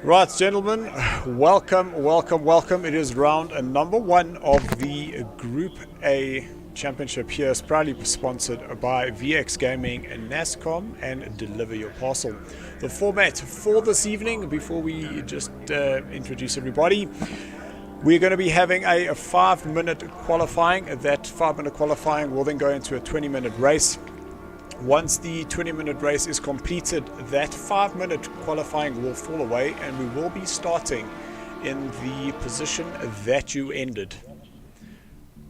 Right, gentlemen, welcome. It is round number 1 of the Group A Championship here, is proudly sponsored by VX Gaming and NASCOM and Deliver Your Parcel. The format for this evening, before we just introduce everybody, we're going to be having a 5-minute qualifying. That 5-minute qualifying will then go into a 20-minute race. Once the 20-minute race is completed, that 5-minute qualifying will fall away and we will be starting in the position that you ended.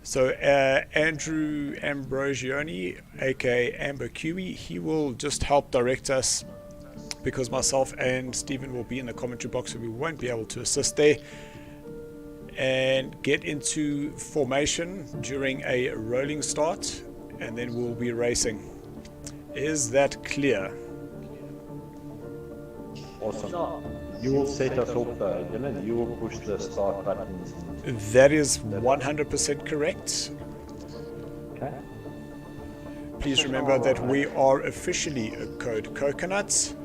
So Andrew Ambrosioni, aka Amber Kiwi, he will just help direct us because myself and Stephen will be in the commentary box, so we won't be able to assist there, and get into formation during a rolling start, and then we'll be racing. Is that clear? Awesome. You will set us off, Dylan. You will push the start button. That is 100% correct. Okay. Please remember that we are officially Code Coconuts.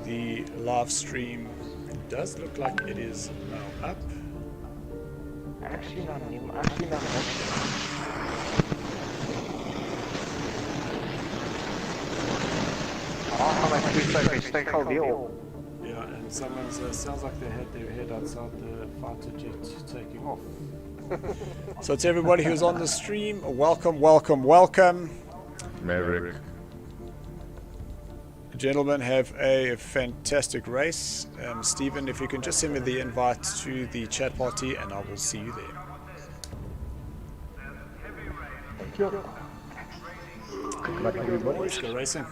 The live stream does look like it is now up. Actually not. Yeah, and someone sounds like they had their head outside the fighter jet taking off. So to everybody who's on the stream, welcome. Maverick. Gentlemen, have a fantastic race. Stephen, if you can just send me the invite to the chat party and I will see you there. Thank you. Good luck, everybody. Let's go racing.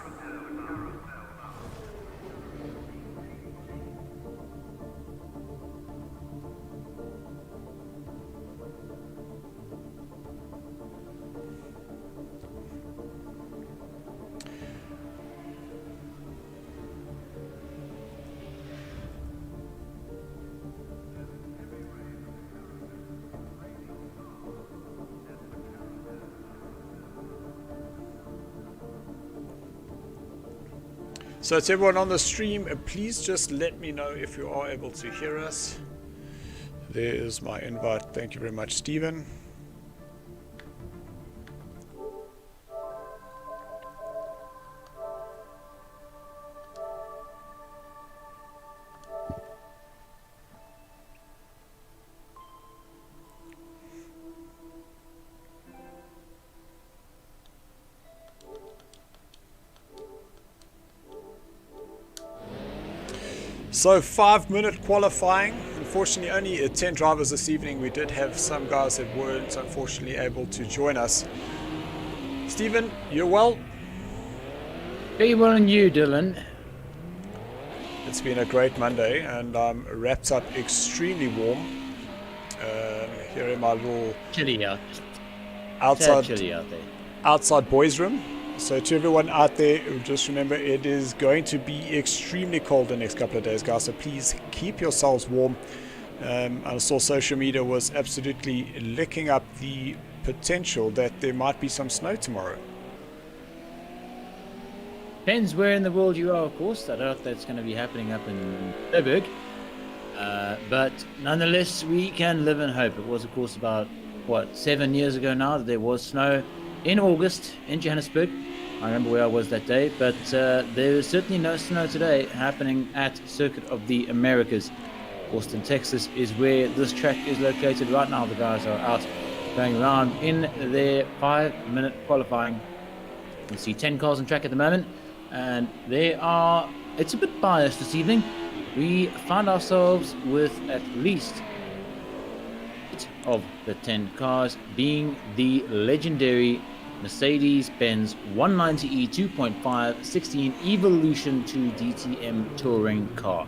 So to everyone on the stream, please just let me know if you are able to hear us. There is my invite. Thank you very much, Stephen. So 5-minute qualifying. Unfortunately, only 10 drivers this evening. We did have some guys that weren't unfortunately able to join us. Stephen, you're well? Very well, and you, Dylan? It's been a great Monday, and I'm wrapped up extremely warm. Here in my little Chilly out. outside there. boys' room. So to everyone out there, just remember it is going to be extremely cold the next couple of days, guys. So please keep yourselves warm. I saw social media was absolutely licking up the potential that there might be some snow tomorrow. Depends where in the world you are, of course. I doubt that's going to be happening up in Joburg. But nonetheless, we can live in hope. It was, of course, about, 7 years ago now that there was snow in August in Johannesburg. I remember where I was that day, but there is certainly no snow today happening at Circuit of the Americas. Austin, Texas is where this track is located right now. The guys are out going around in their 5-minute qualifying. You see 10 cars on track at the moment, and it's a bit biased this evening. We find ourselves with at least 8 of the 10 cars being the legendary Mercedes-Benz 190E 2.5 16 Evolution 2 DTM touring car.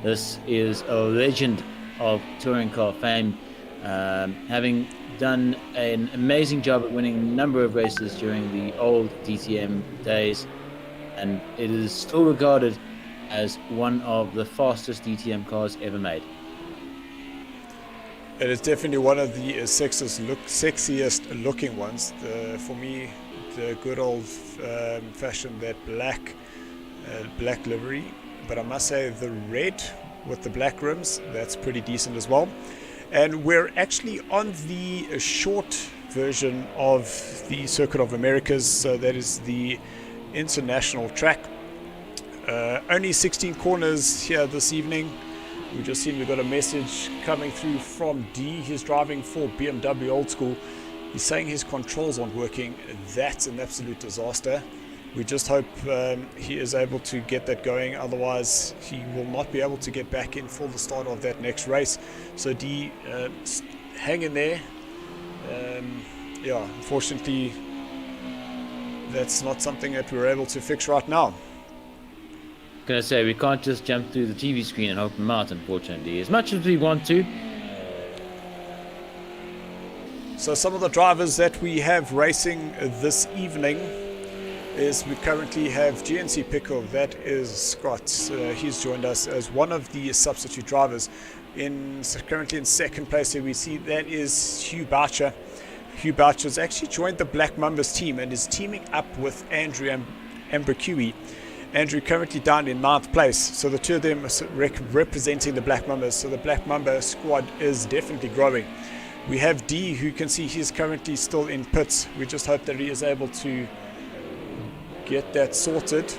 This is a legend of touring car fame, having done an amazing job at winning a number of races during the old DTM days, and it is still regarded as one of the fastest DTM cars ever made. It is definitely one of the sexiest looking ones. For me, the good old fashioned, that black black livery, but I must say the red with the black rims, that's pretty decent as well. And we're actually on the short version of the Circuit of Americas, so that is the international track. Only 16 corners here this evening. We just seen we got a message coming through from D. He's driving for BMW Old School. He's saying his controls aren't working. That's an absolute disaster. We just hope he is able to get that going, otherwise he will not be able to get back in for the start of that next race. So D, hang in there. Yeah, unfortunately that's not something that we're able to fix right now. Gonna say, we can't just jump through the TV screen and open them out, unfortunately, as much as we want to. So some of the drivers that we have racing this evening is we currently have GNC Pickle, that is Scott. He's joined us as one of the substitute drivers. Currently in second place here we see that is Hugh Boucher. Hugh Boucher's actually joined the Black Mambas team and is teaming up with Andrew Ambercui. Andrew currently down in 9th place, so the two of them are representing the Black Mambas. So the Black Mamba squad is definitely growing. We have D, who can see he's currently still in pits. We just hope that he is able to get that sorted.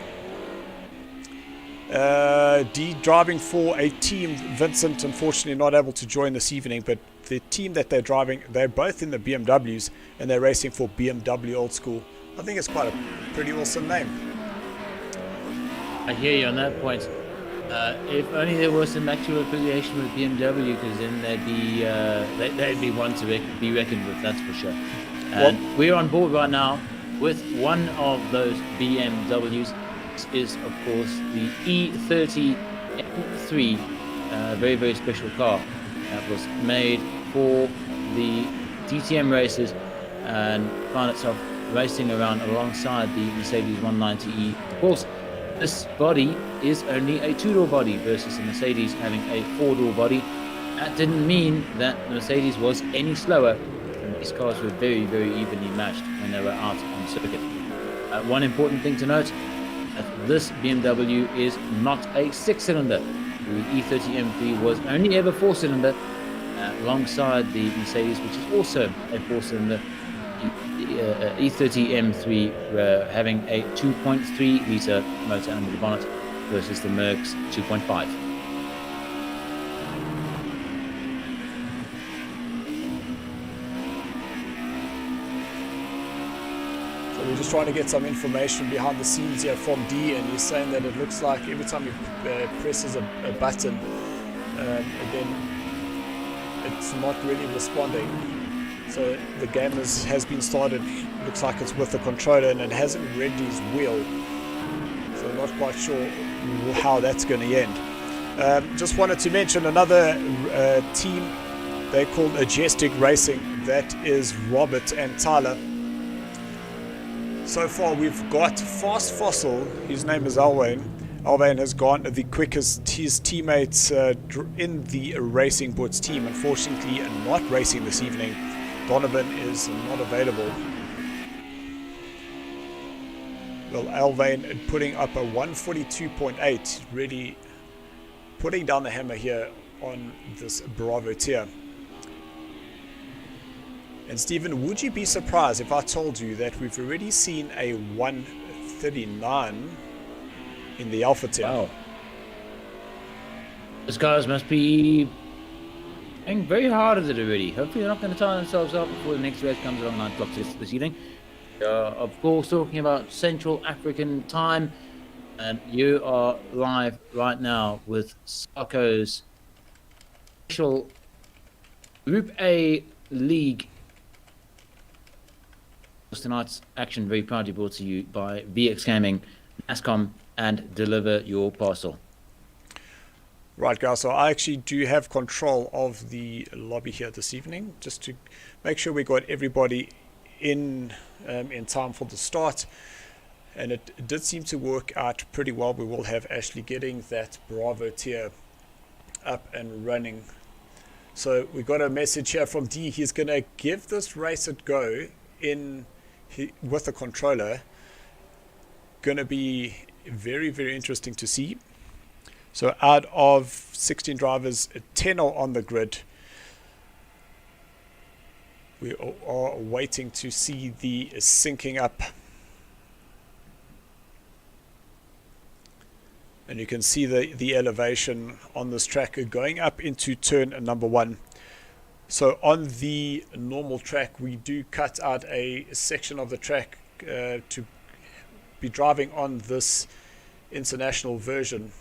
D driving for a team. Vincent unfortunately not able to join this evening, but the team that they're driving, they're both in the BMWs and they're racing for BMW Old School. I think it's quite a pretty awesome name. I hear you on that point. If only there was some actual affiliation with BMW, because then they'd be one to be reckoned with, that's for sure. And we're on board right now with one of those BMWs. This is, of course, the E30 M3, very, very special car that was made for the DTM races and found itself racing around alongside the Mercedes 190E. Of course, this body is only a two-door body versus the Mercedes having a four-door body. That didn't mean that the Mercedes was any slower, and these cars were very, very evenly matched when they were out on circuit. One important thing to note, that this BMW is not a six-cylinder. The E30 M3 was only ever four-cylinder, alongside the Mercedes, which is also a four-cylinder. E30 M3 having a 2.3 litre motor under the bonnet versus the MERC's 2.5. So we're just trying to get some information behind the scenes here from D, and he's saying that it looks like every time he presses a button, then it's not really responding. So the game has been started, looks like it's with the controller, and it hasn't read his wheel. So not quite sure how that's going to end. Just wanted to mention another team, they're called Majestic Racing. That is Robert and Tyler. So far we've got Fast Fossil, his name is Alwyn. Alwyn has gone the quickest. His teammates in the Racing Boots team, unfortunately, are not racing this evening. Donovan is not available. Well, Alvain putting up a 142.8, really putting down the hammer here on this Bravo tier. And Stephen, would you be surprised if I told you that we've already seen a 139 in the Alpha tier? Wow. Those guys must be going very hard at it already. Hopefully they're not going to tire themselves out before the next race comes along 9 o'clock this evening. Of course, talking about Central African time, and you are live right now with SARCO's official Group A League. Tonight's action very proudly brought to you by VX Gaming, NASCOM, and Deliver Your Parcel. Right, guys, so I actually do have control of the lobby here this evening, just to make sure we got everybody in time for the start. And it did seem to work out pretty well. We will have Ashley getting that Bravo tier up and running. So we got a message here from D. He's going to give this race a go with the controller. Going to be very, very interesting to see. So out of 16 drivers, 10 are on the grid. We are waiting to see the syncing up. And you can see the elevation on this track going up into turn number 1. So on the normal track, we do cut out a section of the track to be driving on this international version.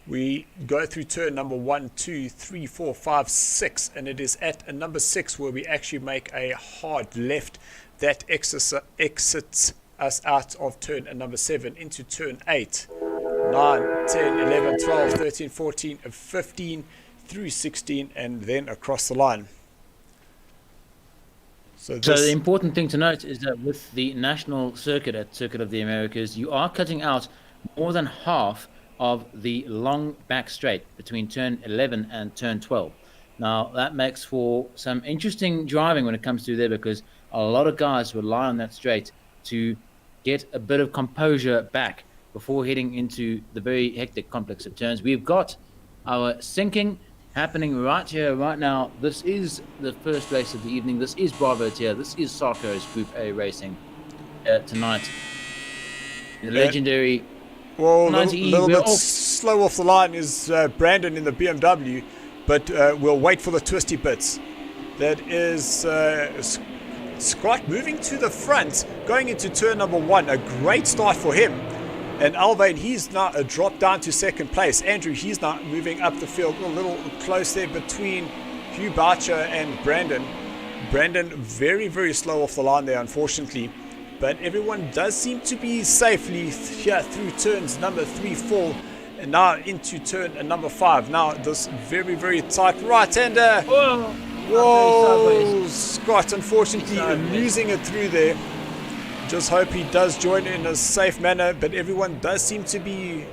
We go through turn number 1, 2, 3, 4, 5, 6, and it is at number 6 where we actually make a hard left that exits us out of turn number 7 into turn 8, 9, 10, 11, 12, 13, 14, 15, through 16, and then across the line. So the important thing to note is that with the national circuit at Circuit of the Americas, you are cutting out more than half of the long back straight between turn 11 and turn 12. Now, that makes for some interesting driving when it comes to there, because a lot of guys rely on that straight to get a bit of composure back before heading into the very hectic complex of turns. We've got our syncing happening right here, right now. This is the first race of the evening. This is Bravo Tier. This is SARCO's Group A racing tonight. The legendary... Well, a little bit slow off the line is Brandon in the BMW, but we'll wait for the twisty bits. That is Scott moving to the front, going into turn number 1. A great start for him. And Alvain, he's now dropped down to second place. Andrew, he's now moving up the field. A little close there between Hugh Boucher and Brandon. Brandon very, very slow off the line there, unfortunately. But everyone does seem to be safely here through turns number 3, 4, and now into turn number 5. Now this very, very tight right-hander. Whoa! Scott, unfortunately, losing it through there. Just hope he does join in a safe manner, but everyone does seem to be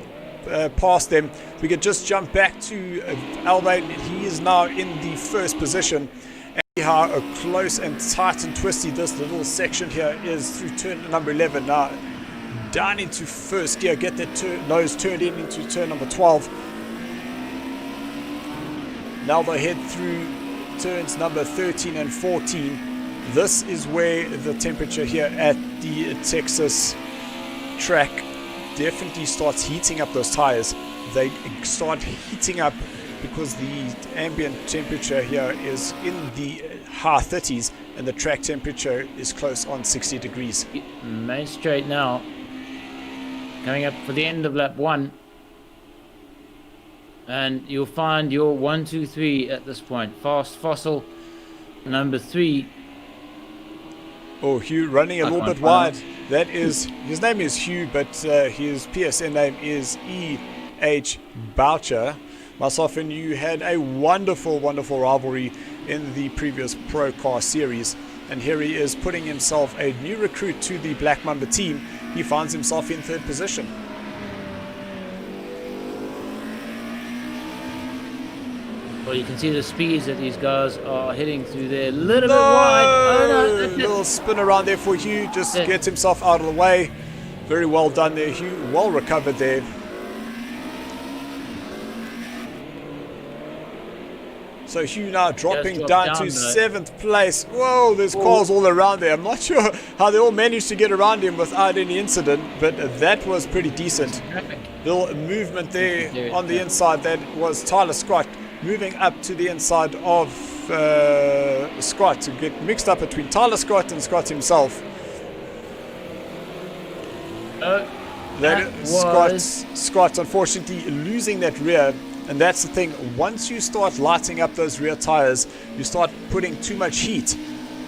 past them. We could just jump back to Alvain. He is now in the first position. And see how close and tight and twisty this little section here is through turn number 11. Now down into first gear, get that nose turned into turn number 12. Now they head through turns number 13 and 14. This is where the temperature here at the Texas track definitely starts heating up those tires. They start heating up because the ambient temperature here is in the high 30s and the track temperature is close on 60 degrees. Main straight now, coming up for the end of lap 1. And you'll find your 1, 2, 3 at this point. Fast Fossil, number 3. Oh, Hugh running a little bit wide. That is, his name is Hugh, but his PSN name is E.H. Boucher. Myself and you had a wonderful, wonderful rivalry in the previous Pro Car Series. And here he is putting himself a new recruit to the Black Mamba team. He finds himself in 3rd position. Well, you can see the speeds that these guys are heading through there. A little bit wide. Oh, no, little spin around there for Hugh. Just gets himself out of the way. Very well done there, Hugh. Well recovered there. So Hugh now dropping down to 7th place. Whoa, there's cars all around there. I'm not sure how they all managed to get around him without any incident, but that was pretty decent. Little movement there on the inside. That was Tyler Scott moving up to the inside of Scott to get mixed up between Tyler Scott and Scott himself. Scott unfortunately losing that rear, and that's the thing. Once you start lighting up those rear tires, you start putting too much heat.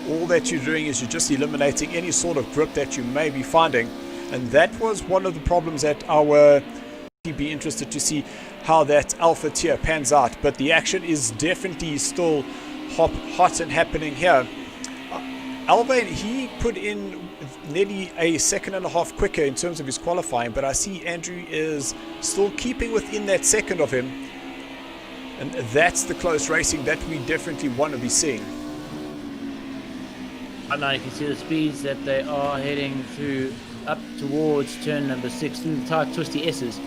All that you're doing is you're just eliminating any sort of grip that you may be finding, and that was one of the problems that our be interested to see how that alpha tier pans out, but the action is definitely still hot and happening here. Alvain, he put in nearly a second and a half quicker in terms of his qualifying, but I see Andrew is still keeping within that second of him, and that's the close racing that we definitely want to be seeing. And now you can see the speeds that they are heading through up towards turn number 6 through the tight twisty S's.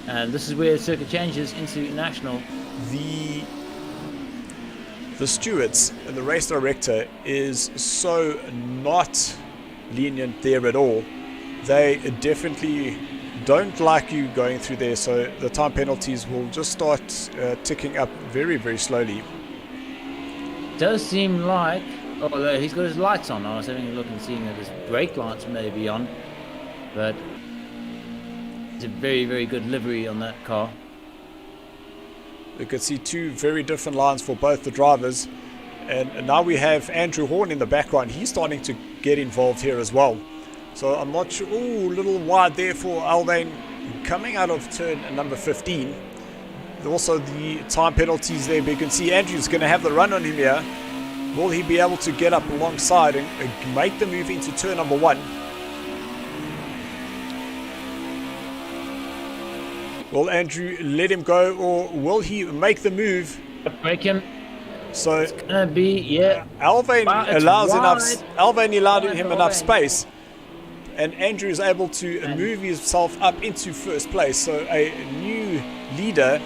And this is where the circuit changes into national. The stewards and the race director is so not lenient there at all. They definitely don't like you going through there, so the time penalties will just start ticking up very, very slowly. Does seem like, although he's got his lights on, I was having a look and seeing that his brake lights may be on, but it's a very, very good livery on that car. You can see two very different lines for both the drivers, and now we have Andrew Horn in the background. He's starting to get involved here as well. So I'm not sure. Ooh, a little wide there for Alvane coming out of turn number 15. Also the time penalties there, but you can see Andrew's going to have the run on him here. Will he be able to get up alongside and make the move into turn number 1? Will Andrew let him go, or will he make the move? Break him. So it's gonna be, yeah. Alvane allows Alvane allowed him Alvane. enough space, and Andrew is able to move himself up into first place. So a new leader,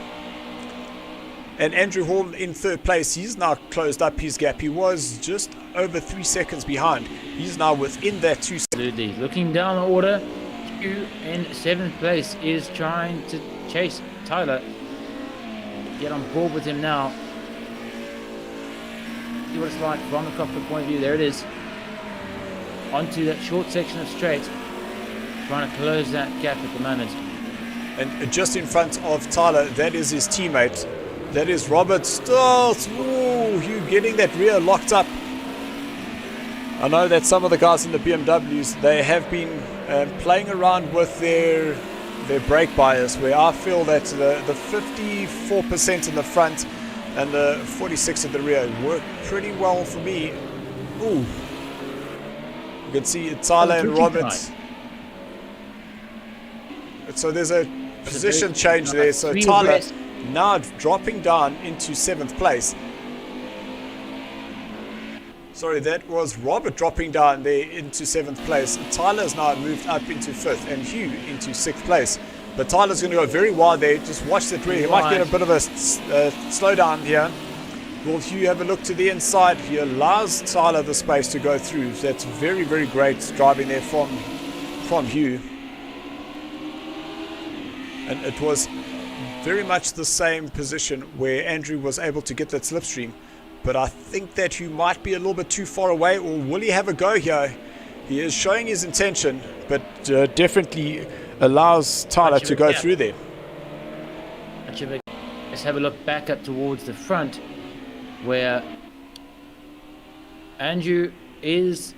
and Andrew Horn in third place. He's now closed up his gap. He was just over 3 seconds behind. He's now within that 2 seconds. Absolutely. Looking down the order, Hugh in 7th place is trying to chase Tyler. Get on board with him now. See what it's like from the cockpit point of view. There it is. Onto that short section of straight. Trying to close that gap at the moment. And just in front of Tyler, that is his teammate. That is Robert Stills. Ooh, Hugh getting that rear locked up. I know that some of the guys in the BMWs, they have been playing around with their brake bias, where I feel that the 54% in the front and the 46 at the rear work pretty well for me. Ooh. You can see Tyler and Robert. So there's a position change there. So Tyler now dropping down into 7th place. Sorry, that was Robert dropping down there into 7th place. Tyler's now moved up into 5th and Hugh into 6th place. But Tyler's going to go very wide there. Just watch that rear. He might get a bit of a slowdown here. Will Hugh have a look to the inside? He allows Tyler the space to go through. That's very, very great driving there from Hugh. And it was very much the same position where Andrew was able to get that slipstream. But I think that Hugh might be a little bit too far away, or will he have a go here? He is showing his intention, but definitely allows Tyler to go through there. Let's have a look back up towards the front, where Andrew is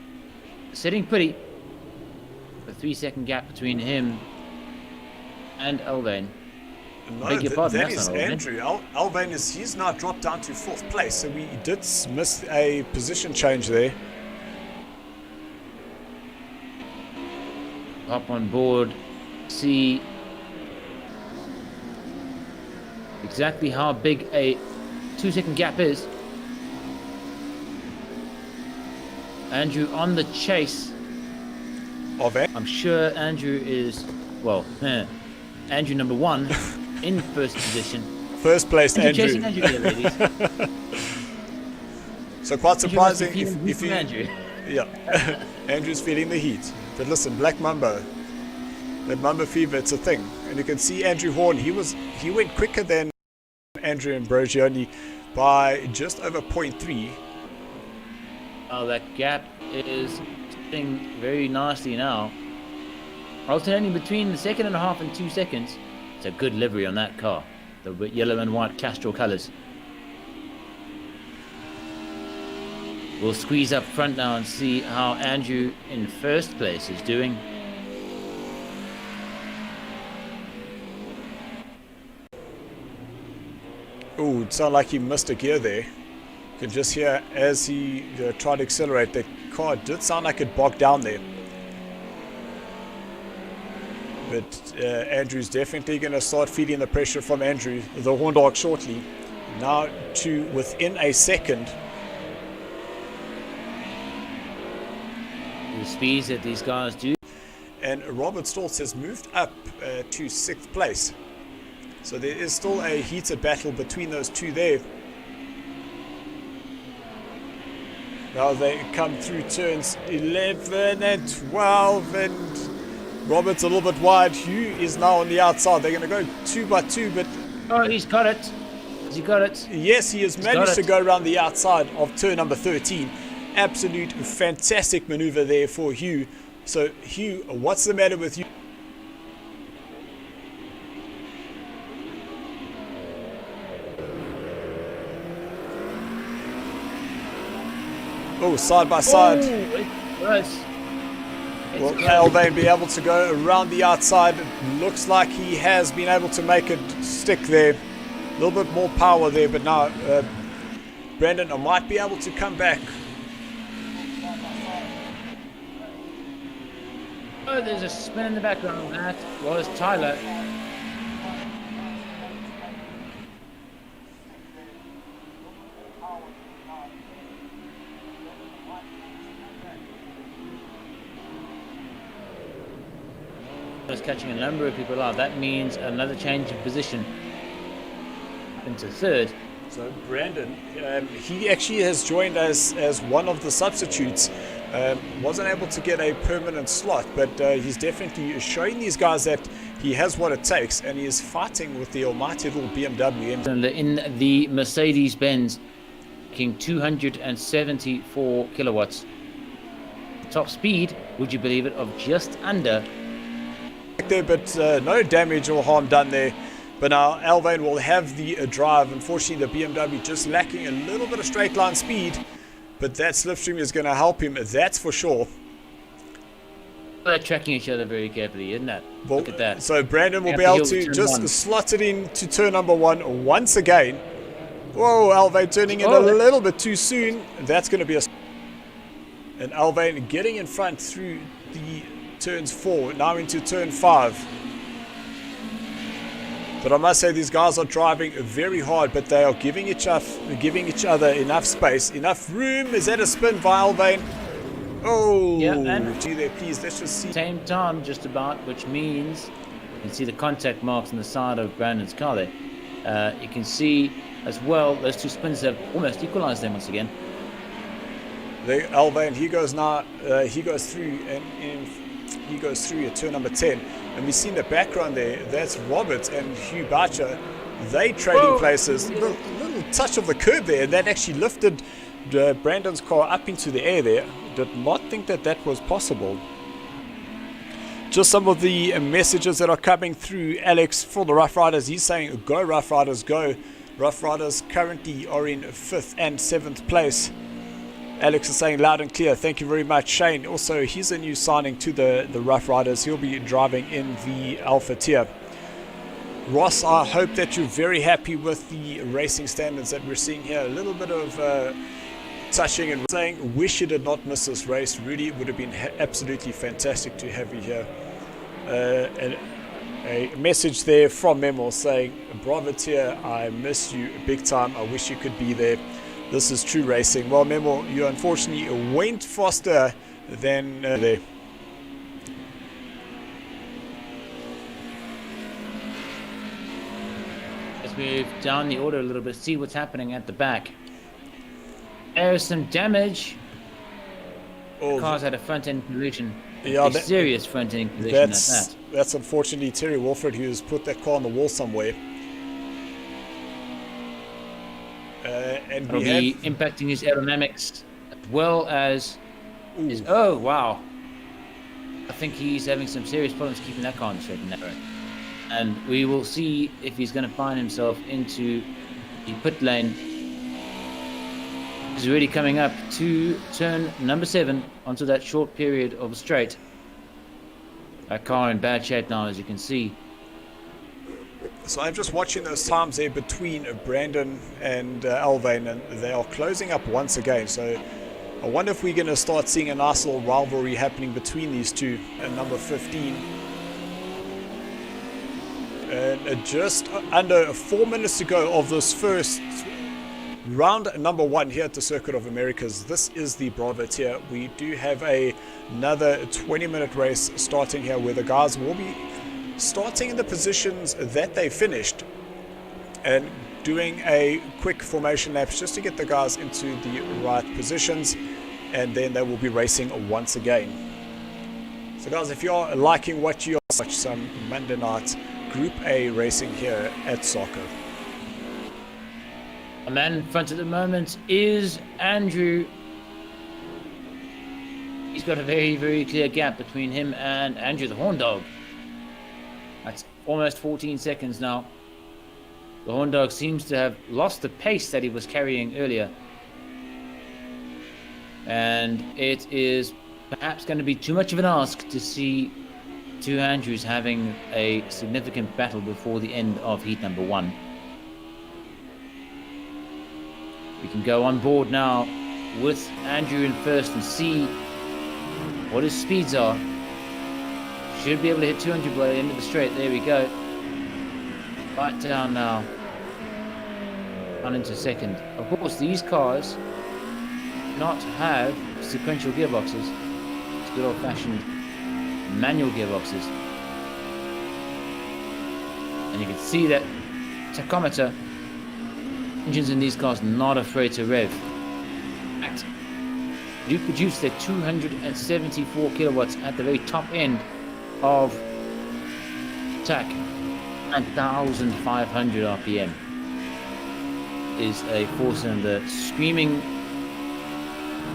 sitting pretty. A 3-second gap between him and Alvane. No, that is Andrew. Alvane he's now dropped down to 4th place, so we did miss a position change there. Hop on board, see exactly how big a 2-second gap is. Andrew on the chase. I'm sure Andrew is, well, Andrew number 1 in first position. First place, Andrew. Chasing Andrew here, ladies. So quite surprising if you... Andrew. Yeah, Andrew's feeling the heat. But listen, Black Mamba, that Mamba fever, it's a thing. And you can see Andrew Horn, he went quicker than Andrew Ambrogioni by just over 0.3. Oh, that gap is sitting very nicely now. Alternating between the 2.5 and 2 seconds. It's a good livery on that car. The yellow and white Castrol colours. We'll squeeze up front now and see how Andrew in first place is doing. Oh, it sounded like he missed a gear there. You can just hear as he tried to accelerate, that car did sound like it bogged down there. But Andrew's definitely going to start feeling the pressure from Andrew, the Horn Dog, shortly. Now to within a second. The speeds that these guys do. and Robert Stoltz has moved up to 6th place. So there is still a heated battle between those two there. Now they come through turns 11 and 12, and Robert's a little bit wide. Hugh is now on the outside. They're going to go 2 by 2, but... Oh, he's got it. Has he got it? Yes, he has managed to go around the outside of turn number 13. Absolute fantastic maneuver there for Hugh. So, Hugh, what's the matter with you? Oh, side by side. Will Alvain be able to go around the outside? It looks like he has been able to make it stick there. A little bit more power there, but now Brandon might be able to come back. Oh, there's a spin in the background. That was Tyler. Was catching a number of people out. That means another change of position into 3rd. So Brandon, he actually has joined as one of the substitutes. Wasn't able to get a permanent slot, but he's definitely showing these guys that he has what it takes, and he is fighting with the almighty little BMW. In the Mercedes-Benz, making 274 kilowatts. Top speed, would you believe it, of just under there, but no damage or harm done there. But now Alvain will have the drive. Unfortunately, the BMW just lacking a little bit of straight line speed, but that slipstream is going to help him, that's for sure. They're tracking each other very carefully, isn't it? Well, look at that. So Brandon will be able to just slot it into turn number 1 once again. Whoa, Alvain turning in a little bit too soon. That's going to be a... And Alvain getting in front through the turns 4, now into turn 5. But I must say these guys are driving very hard, but they are giving each other enough space, enough room. Is that a spin by Alvain? Oh, yeah, and gee there, please, let's just see. Same time, just about, which means you can see the contact marks on the side of Brandon's car there. You can see as well, those two spins have almost equalized them once again. Alvain, he goes now, he goes through, and he goes through at turn number 10. And we see in the background there, that's Robert and Hugh Boucher. They trading places. Little touch of the curb there, and that actually lifted Brandon's car up into the air there. Did not think that that was possible. Just some of the messages that are coming through Alex for the Rough Riders. He's saying, go Rough Riders, go. Rough Riders currently are in 5th and 7th place. Alex is saying loud and clear, thank you very much. Shane, also, he's a new signing to the Rough Riders. He'll be driving in the Alpha tier. Ross, I hope that you're very happy with the racing standards that we're seeing here. A little bit of touching and saying, wish you did not miss this race. Rudy, it would have been absolutely fantastic to have you here. And a message there from Memo saying, bravo tier, I miss you big time. I wish you could be there. This is true racing. Well, Memo, you unfortunately went faster than there. Let's move down the order a little bit, see what's happening at the back. There's some damage. The car's had a front-end collision. Yeah, serious front-end collision at that. That's unfortunately Terry Wolford, who's put that car on the wall somewhere. And it'll be impacting his aerodynamics as well as his... Oh, wow. I think he's having some serious problems keeping that car on the straight and narrow. And we will see if he's going to find himself into the pit lane. He's already coming up to turn number 7 onto that short period of straight. That car in bad shape now, as you can see. So I'm just watching those times there between Brandon and Alvain, and they are closing up once again. So I wonder if we're going to start seeing a nice little rivalry happening between these two. And number 15. And just under 4 minutes to go of this first round number 1 here at the Circuit of Americas. This is the Bravo tier. We do have another 20-minute race starting here, where the guys will be starting in the positions that they finished and doing a quick formation laps just to get the guys into the right positions, and then they will be racing once again. So guys, if you're liking what you watch, some Monday night Group A racing here at SARCO. A man in front at the moment is Andrew. He's got a very, very clear gap between him and Andrew the Horn Dog. That's almost 14 seconds now. The Horn Dog seems to have lost the pace that he was carrying earlier. And it is perhaps going to be too much of an ask to see two Andrews having a significant battle before the end of heat number 1. We can go on board now with Andrew in first and see what his speeds are. Should be able to hit 200 by the end of the straight. There we go. Right down now. On into second. Of course, these cars do not have sequential gearboxes. It's good old-fashioned manual gearboxes. And you can see that tachometer, engines in these cars not afraid to rev. In fact, do produce their 274 kilowatts at the very top end of TAC at 1,500 RPM. Is a 4-cylinder screaming,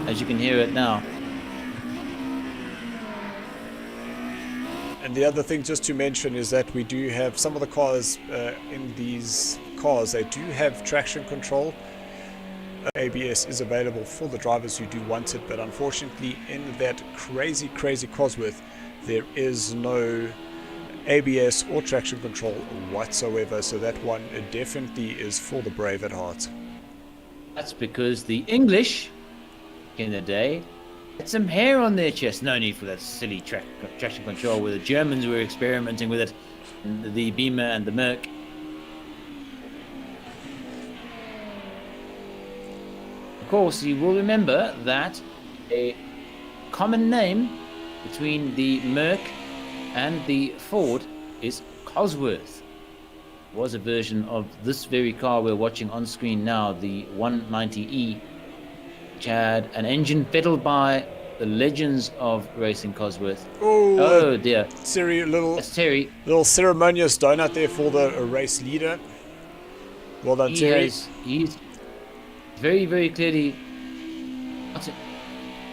as you can hear it now. And the other thing just to mention is that we do have some of the cars in these cars, they do have traction control. ABS is available for the drivers who do want it, but unfortunately in that crazy Cosworth there is no ABS or traction control whatsoever, so that one definitely is for the brave at heart. That's because the English in the day had some hair on their chest. No need for that silly traction control where the Germans were experimenting with it, the Beamer and the MERC. Of course, you will remember that a common name between the MERC and the Ford is Cosworth. Was a version of this very car we're watching on screen now, the 190E, which had an engine fettled by the legends of racing Cosworth. Oh dear. That's Terry. Little ceremonious donut there for the race leader. Well done, Terry. He's very, very clearly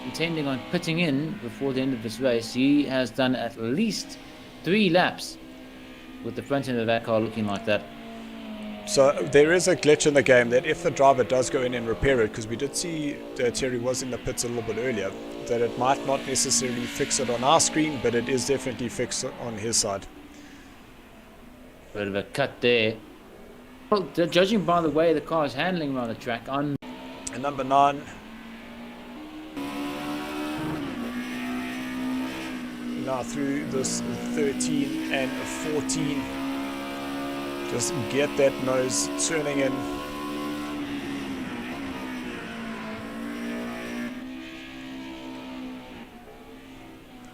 intending on putting in before the end of this race. He has done at least 3 laps with the front end of that car looking like that. So there is a glitch in the game that if the driver does go in and repair it, because we did see Terry was in the pits a little bit earlier, that it might not necessarily fix it on our screen, but it is definitely fixed on his side. Bit of a cut there. Well, judging by the way the car is handling around the track, I'm... And number 9. Now through this 13 and 14. Just get that nose turning in.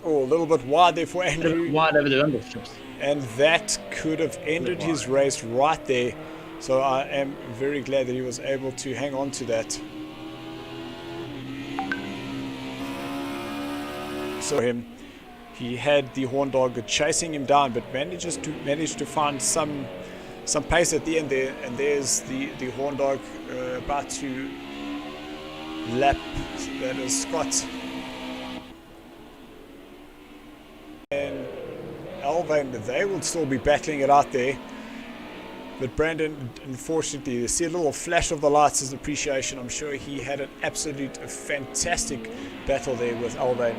Oh, a little bit wide there for Andrew. Wide over the rumble strips. And that could have ended his race right there. So I am very glad that he was able to hang on to that. So him, he had the Horn Dog chasing him down, but managed to find some pace at the end there, and there's the Horn Dog about to lap. That is Scott and Alvin. They will still be battling it out there, but Brandon, unfortunately, you see a little flash of the lights as appreciation. I'm sure he had an absolute fantastic battle there with Alvin.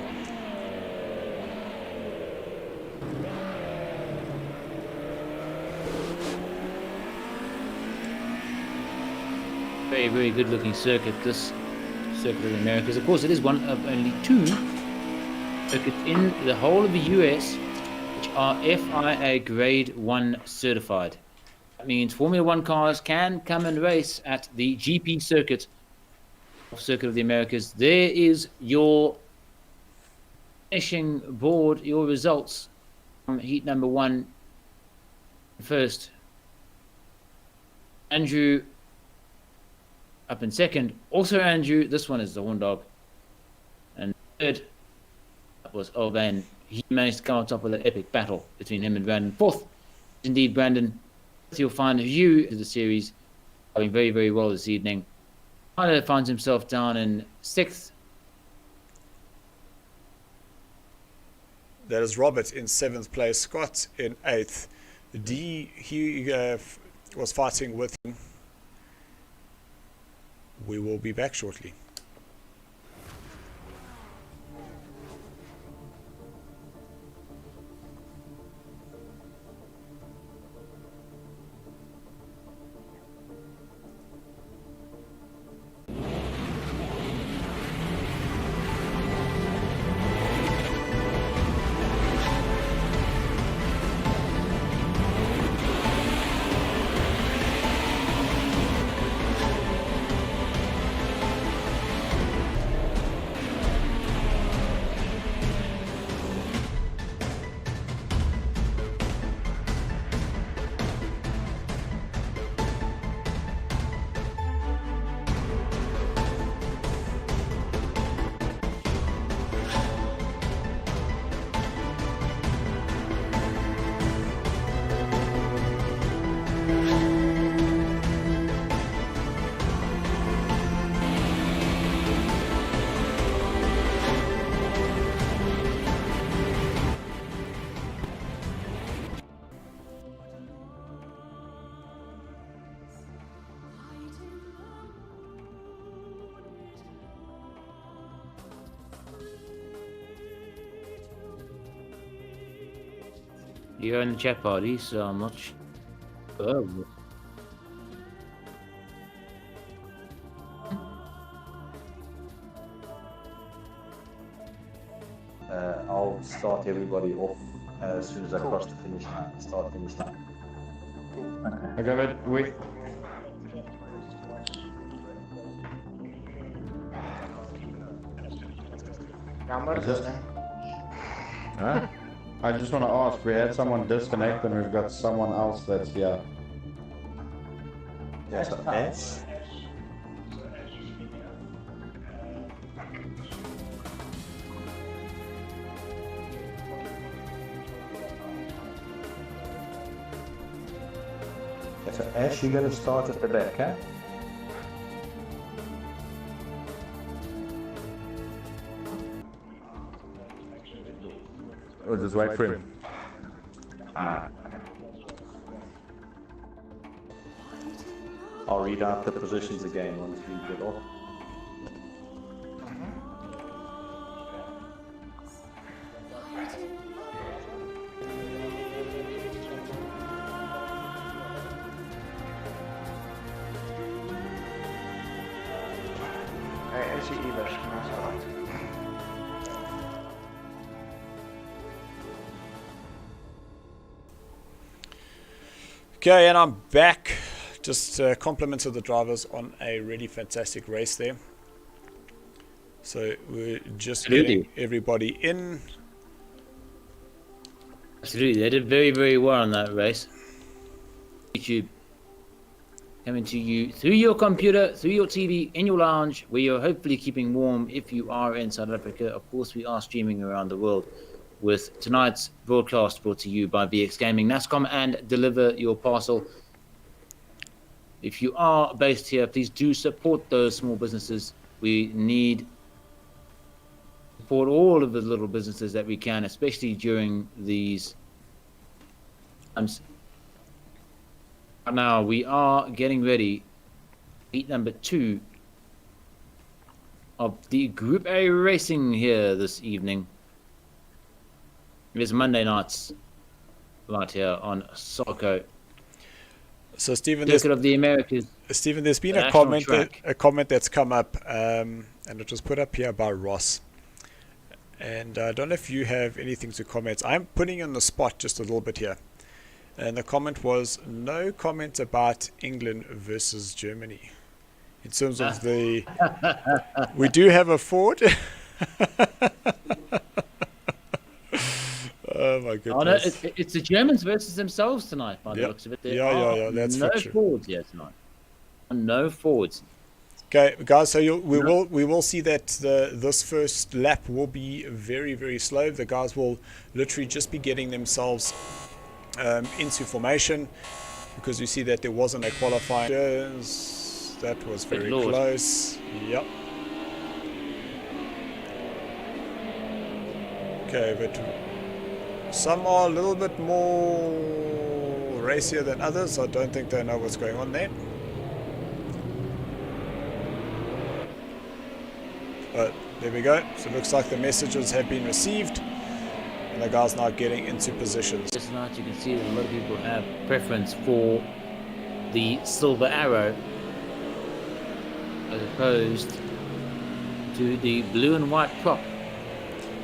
Very, very good looking circuit, this Circuit of the Americas. Of course, it is one of only 2 circuits in the whole of the US which are FIA Grade 1 certified. That means Formula One cars can come and race at the GP circuit of the Americas. There is your finishing board, your results from heat number 1. First, Andrew up in second. Also Andrew, this one is the Horn Dog. And third, that was Ovan. He managed to come on top of the epic battle between him and Brandon. Fourth, indeed, Brandon. You'll find you to the series going very, very well this evening. Tyler finds himself down in 6th. That is Robert in 7th place, Scott in 8th. D, he was fighting with him. We will be back shortly. You're in the chat party, so I'm not sure. I'll start everybody off as soon as I cross the finish line. Start finish line. Okay, but wait. Huh? I just want to ask, we had someone disconnect and we've got someone else that's here. Yes, S. So Ash, you're going to start at the back, huh? We'll just wait for him. I'll read out the positions again once we get off. Okay, and I'm back. Just complimented the drivers on a really fantastic race there. So we're just getting everybody in. Absolutely, they did very, very well on that race. YouTube coming to you through your computer, through your TV, in your lounge, where you're hopefully keeping warm if you are in South Africa. Of course, we are streaming around the world with tonight's broadcast brought to you by VX Gaming, NASCOM, and Deliver Your Parcel. If you are based here, please do support those small businesses. We need support all of the little businesses that we can, especially during these times. Now we are getting ready. Heat number 2 of the Group A racing here this evening. It is Monday nights right here on SARCO. So Stephen, Circuit of the Americas. Stephen, there's been a comment that's come up, and it was put up here by Ross. And I don't know if you have anything to comment. I'm putting you on the spot just a little bit here. And the comment was, no comment about England versus Germany. In terms of the... we do have a Ford. Oh my goodness. Oh, no, it's the Germans versus themselves tonight, by the Yep. looks of it. There Yeah, are that's no for sure. forwards here tonight. No forwards. Okay, guys. So we will see that this first lap will be very, very slow. The guys will literally just be getting themselves into formation, because you see that there wasn't a qualifying. That was very close. Yep. Okay, but some are a little bit more racier than others. I don't think they know what's going on there. But there we go. So it looks like the messages have been received, and the guys now getting into positions. Tonight you can see that a lot of people have preference for the silver arrow as opposed to the blue and white prop.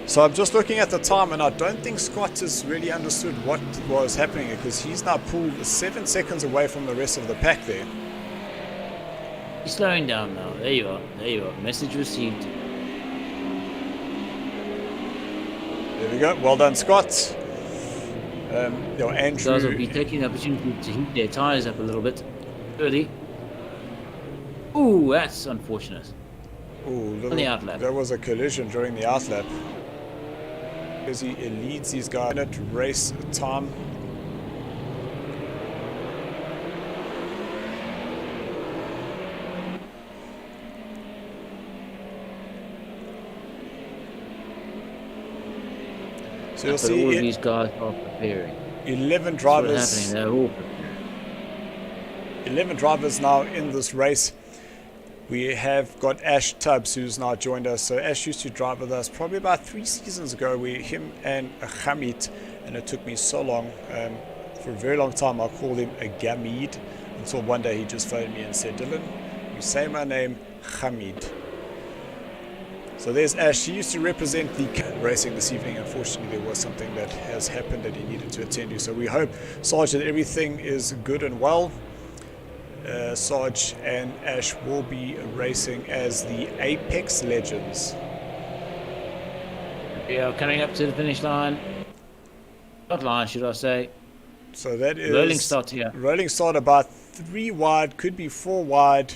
So I'm just looking at the time, and I don't think Scott has really understood what was happening, because he's now pulled 7 seconds away from the rest of the pack there. He's slowing down now. There you are. There you are. Message received. There we go. Well done, Scott. Andrew. Guys will be taking the opportunity to heat their tyres up a little bit early. Ooh, that's unfortunate. Ooh, On the outlap. There was a collision during the outlap. Because he leads these guys. Minute race time. So you'll see all of these guys are preparing. 11 What's drivers. happening? They're all preparing. 11 drivers now in this race. We have got Ash Tubbs, who's now joined us. So Ash used to drive with us probably about 3 seasons ago. Him and Hamid, and it took me so long. For a very long time I called him a Gamid, until one day he just phoned me and said, Dylan, you say my name, Hamid. So there's Ash. He used to represent the racing this evening. Unfortunately, there was something that has happened that he needed to attend to. So we hope, Sarge, that everything is good and well. Sarge and Ash will be racing as the Apex Legends. We are coming up to the finish line. Not line, should I say. So that is rolling start here. Rolling start about 3 wide, could be 4 wide.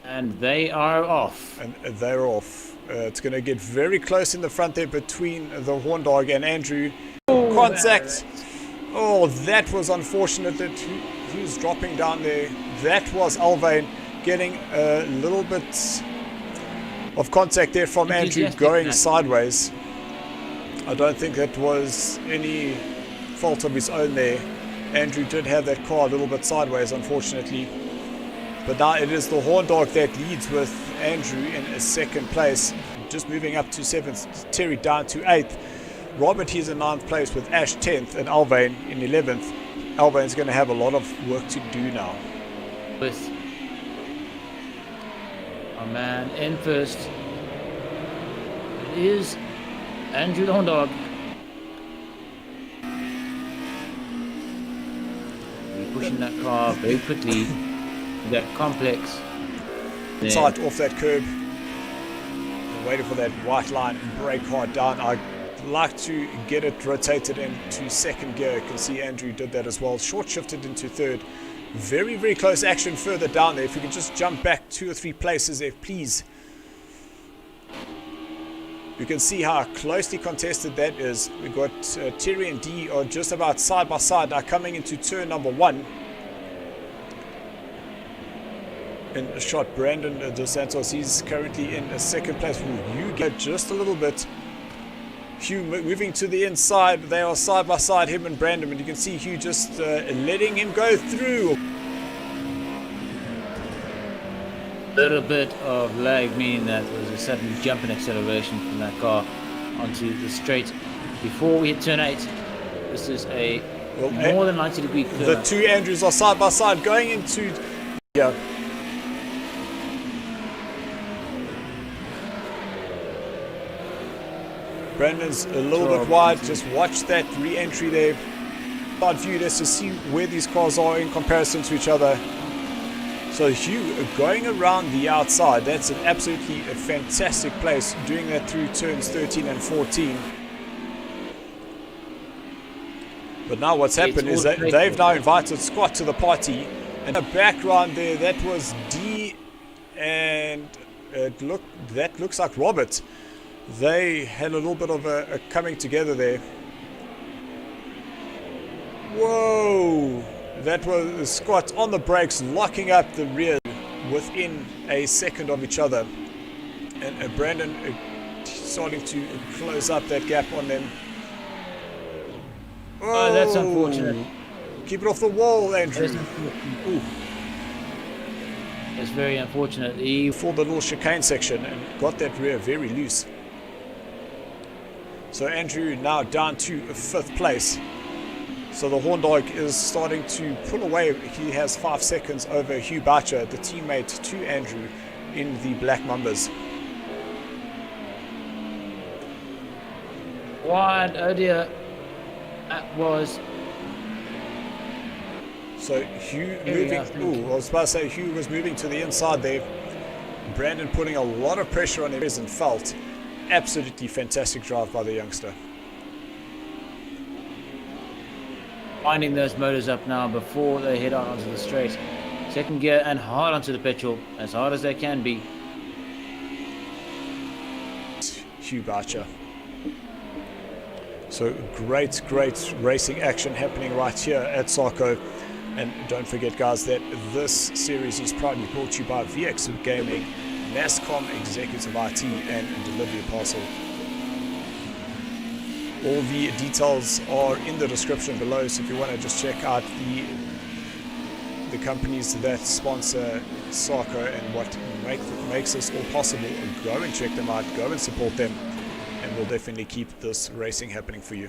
And they are off. And they're off. It's going to get very close in the front there between the Horn Dog and Andrew. Contact. Oh, that was unfortunate. That who's dropping down there? That was Alvain getting a little bit of contact there from Andrew, going sideways. I don't think that was any fault of his own there. Andrew did have that car a little bit sideways, unfortunately. But now it is the Horn Dog that leads, with Andrew in a 2nd place. Just moving up to 7th, Terry down to 8th. Robert, he's in 9th place with Ash 10th and Alvain in 11th. Alvain's going to have a lot of work to do now. With our man in first. It is Andrew the Horn Dog. We're pushing that car very quickly. That complex. Tight off that curb. Waiting for that white line and brake hard down. I'd like to get it rotated into 2nd gear. You can see Andrew did that as well. Short shifted into 3rd. Very, very close action further down there. If we could just jump back 2 or 3 places there, please. You can see how closely contested that is. We've got Terry and D are just about side by side now, coming into turn number 1. In a shot, Brandon Dos Santos, he's currently in a 2nd place. You get just a little bit. Hugh moving to the inside. They are side by side, him and Brandon, and you can see Hugh just letting him go through. A little bit of lag, meaning that there was a sudden jump in acceleration from that car onto the straight before we hit turn 8. This is a more than 90-degree curve. The 2 Andrews are side by side going into... Yeah. Brandon's a little bit wide. Just watch that re-entry there. Side view, let's just see where these cars are in comparison to each other. So Hugh going around the outside, that's an absolutely fantastic place, doing that through turns 13 and 14. But now what's happened is that they've now invited Scott to the party. And the background there, that was D, and that looks like Robert. They had a little bit of a coming together there. Whoa! That was Scott on the brakes, locking up the rear within a second of each other. And Brandon starting to close up that gap on them. Oh, that's unfortunate. Keep it off the wall, Andrew. It's very unfortunate. For the little chicane section and got that rear very loose. So Andrew now down to 5th place. So the Horn Dog is starting to pull away. He has 5 seconds over Hugh Boucher, the teammate to Andrew in the Black Mambas. Wide, oh dear. That was... So Hugh moving, I was about to say Hugh was moving to the inside there. Brandon putting a lot of pressure on him and felt. Absolutely fantastic drive by the youngster. Winding those motors up now before they head out onto the straight. Second gear and hard onto the petrol, as hard as they can be. Hugh Boucher. So great racing action happening right here at SARCO. And don't forget, guys, that this series is proudly brought to you by VX Gaming, NASCOM Executive IT, and Delivery Parcel. All the details are in the description below, so if you want to just check out the companies that sponsor SARCO and what makes this all possible, go and check them out, go and support them, and we'll definitely keep this racing happening for you.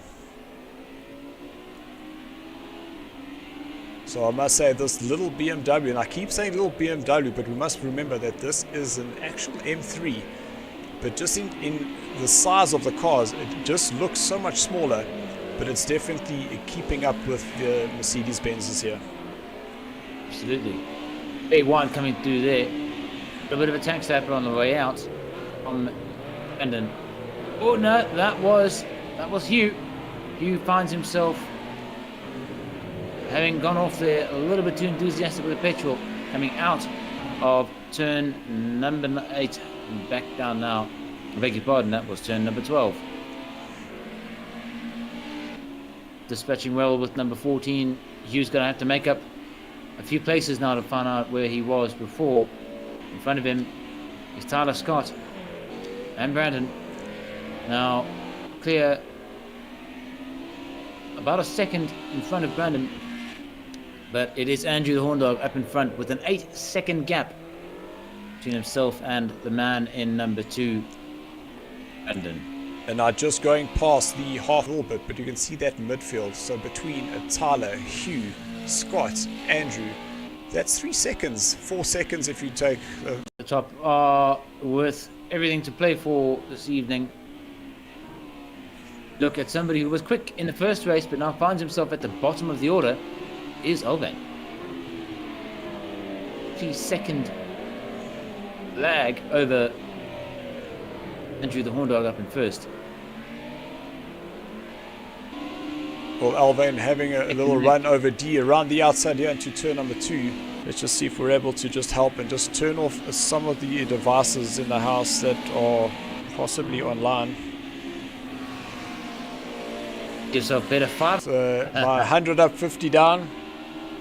So I must say, this little BMW, and I keep saying little BMW, but we must remember that this is an actual M3. But just in the size of the cars, it just looks so much smaller, but it's definitely keeping up with the Mercedes-Benzes here. Absolutely. A1 coming through there. A bit of a tank stopper on the way out from Brandon. Oh no, that was Hugh. Hugh finds himself having gone off there a little bit too enthusiastic with the petrol, coming out of turn number 8 and back down now. I beg your pardon, that was turn number 12. Dispatching well with number 14. Hugh's going to have to make up a few places now to find out where he was before. In front of him is Tyler Scott and Brandon. Now clear about a second in front of Brandon. But it is Andrew the Horn Dog up in front with an 8-second gap between himself and the man in number 2, Brandon. And now just going past the half a little bit, but you can see that midfield. So between Tyler, Hugh, Scott, Andrew, that's 3 seconds, 4 seconds if you take... The top are worth everything to play for this evening. Look at somebody who was quick in the first race, but now finds himself at the bottom of the order. Is Alvain. 3-second lag over Andrew the Horn Dog up in first. Well, Alvain having a little run over D around the outside here into turn number 2. Let's just see if we're able to just help and just turn off some of the devices in the house that are possibly online. Yourself better 5. So my 100 up, 50 down.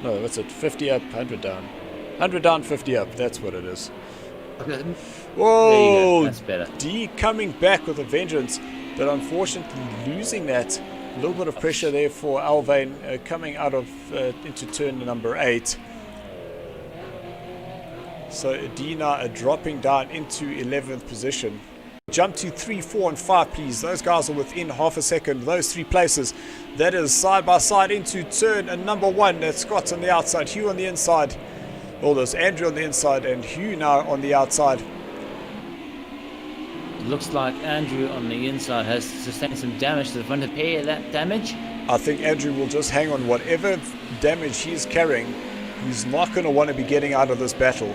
No, what's it? 50 up, 100 down. 100 down, 50 up. That's what it is. Whoa! There you go. That's better. D coming back with a vengeance, but unfortunately losing that. A little bit of pressure there for Alvain coming out of into turn number 8. So Dina dropping down into 11th position. Jump to 3, 4, and 5, please. Those guys are within half a second. Those 3 places. That is side by side into turn number 1. That's Scott on the outside, Hugh on the inside. Well, there's Andrew on the inside and Hugh now on the outside. It looks like Andrew on the inside has sustained some damage to the front. Repair that damage. I think Andrew will just hang on whatever damage he's carrying. He's not going to want to be getting out of this battle.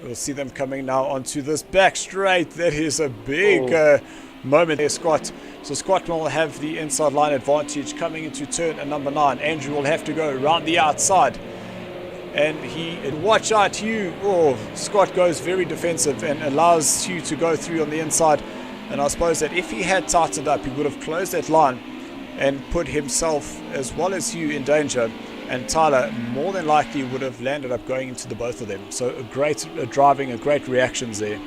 We'll see them coming now onto this back straight. That is a big moment there, Scott. So Scott will have the inside line advantage coming into turn number 9. Andrew will have to go around the outside. And watch out, Hugh. Oh, Scott goes very defensive and allows Hugh to go through on the inside. And I suppose that if he had tightened up, he would have closed that line and put himself as well as Hugh in danger. And Tyler more than likely would have landed up going into the both of them. So a great driving, a great reactions there.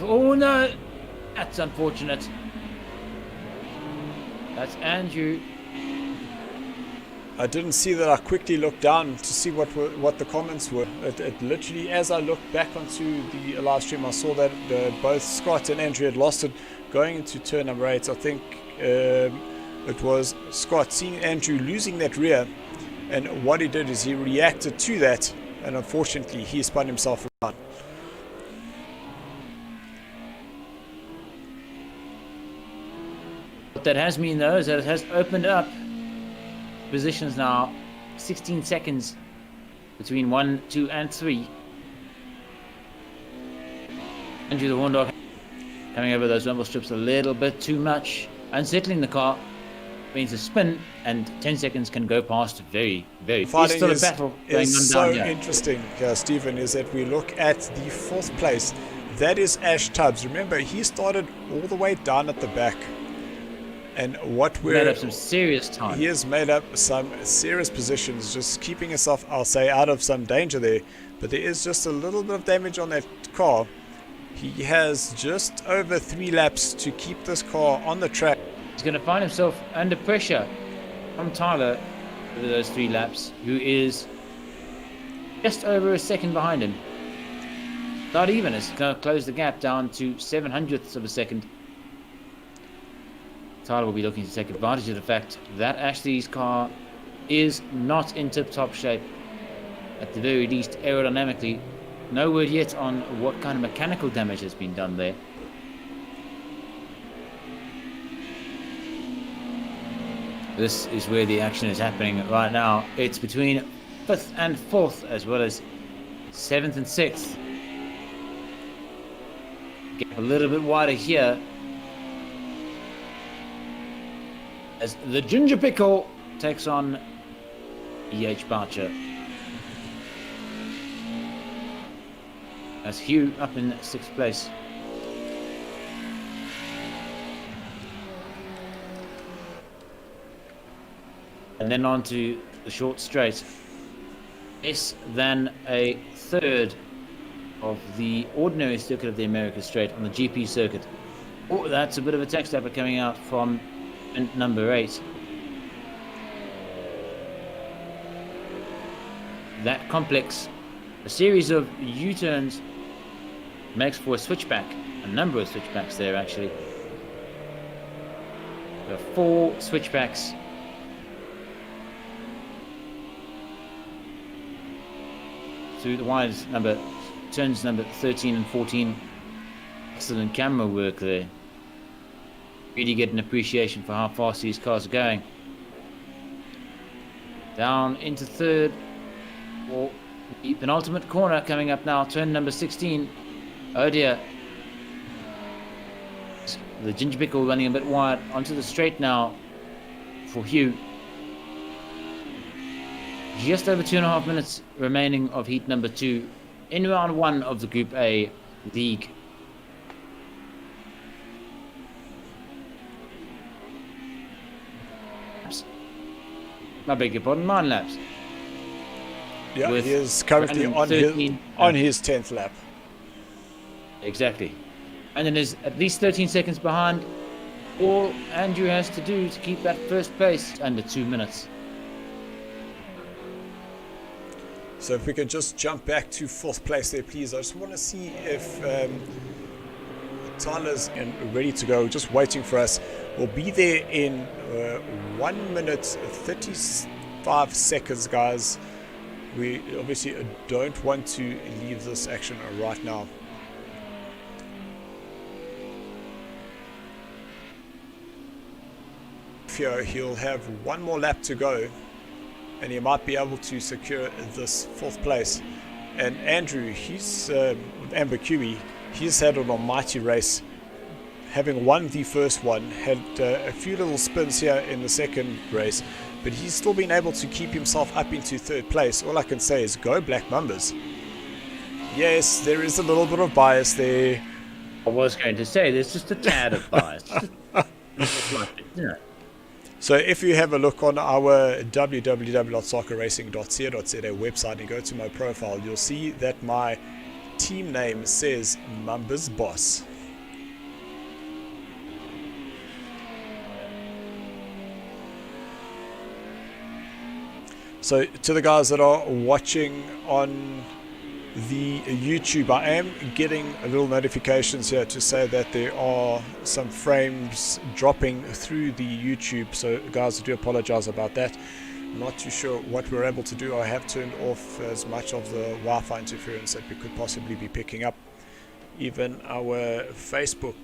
Oh no, that's unfortunate. That's Andrew. I didn't see that. I quickly looked down to see what the comments were. It literally, as I looked back onto the live stream, I saw that both Scott and Andrew had lost it going into turn number 8. I think it was Scott seeing Andrew losing that rear, and what he did is he reacted to that, and unfortunately he spun himself around. What that has mean though is that it has opened up positions now. 16 seconds between 1, 2 and 3. Andrew the Horn Dog coming over those rumble strips a little bit too much, unsettling the car. Means a spin, and 10 seconds can go past very, very. Fighting still a battle going on so down here. interesting, Stephen, is that we look at the 4th place. That is Ash Tubbs. Remember, he started all the way down at the back. And what we're... made up some serious time. He has made up some serious positions, just keeping himself, I'll say, out of some danger there. But there is just a little bit of damage on that car. He has just over 3 laps to keep this car on the track. He's going to find himself under pressure from Tyler over those 3 laps, who is just over a second behind him. Not even. It's going to close the gap down to 7/100ths of a second. Tyler will be looking to take advantage of the fact that Ashley's car is not in tip-top shape, at the very least aerodynamically. No word yet on what kind of mechanical damage has been done there. This is where the action is happening right now. It's between 5th and 4th, as well as 7th and 6th. Get a little bit wider here, as the Ginger Pickle takes on E.H. Barcher. As Hugh up in 6th place. And then on to the short straight. Less than a third of the ordinary circuit of the Americas straight on the GP circuit. Oh, that's a bit of a text stepper coming out from number 8. That complex, a series of U-turns, makes for a switchback. A number of switchbacks there, actually. There are 4 switchbacks. Through the wides, turns number 13 and 14. Excellent camera work there. Really get an appreciation for how fast these cars are going. Down into 3rd, or the penultimate corner coming up now, turn number 16. Oh dear. The Ginger Pickle running a bit wide onto the straight now for Hugh. Just over 2.5 minutes remaining of heat number 2 in round 1 of the Group A League. I beg your pardon, 9 laps. Yeah, With he is currently on his 10th lap. Exactly. And then there's at least 13 seconds behind. All Andrew has to do to keep that first place under 2 minutes. So if we can just jump back to 4th place there, please. I just want to see if Tyler's ready to go, just waiting for us. We'll be there in 1 minute 35 seconds, guys. we obviously don't want to leave this action right now. Here he'll have one more lap to go, and he might be able to secure this 4th place. And Andrew, he's Amber QE, he's had an almighty race, having won the first one, had a few little spins here in the second race, but he's still been able to keep himself up into 3rd place. All I can say is go Black Mambas. Yes, there is a little bit of bias there. I was going to say there's just a tad of bias. It's like it, you know. So if you have a look on our www.sarcoracing.co.za website and go to my profile, you'll see that my team name says Mambas Boss. So to the guys that are watching on the YouTube, I am getting a little notifications here to say that there are some frames dropping through the YouTube, so guys, I do apologize about that. I'm not too sure what we're able to do. I have turned off as much of the Wi-Fi interference that we could possibly be picking up. Even our Facebook,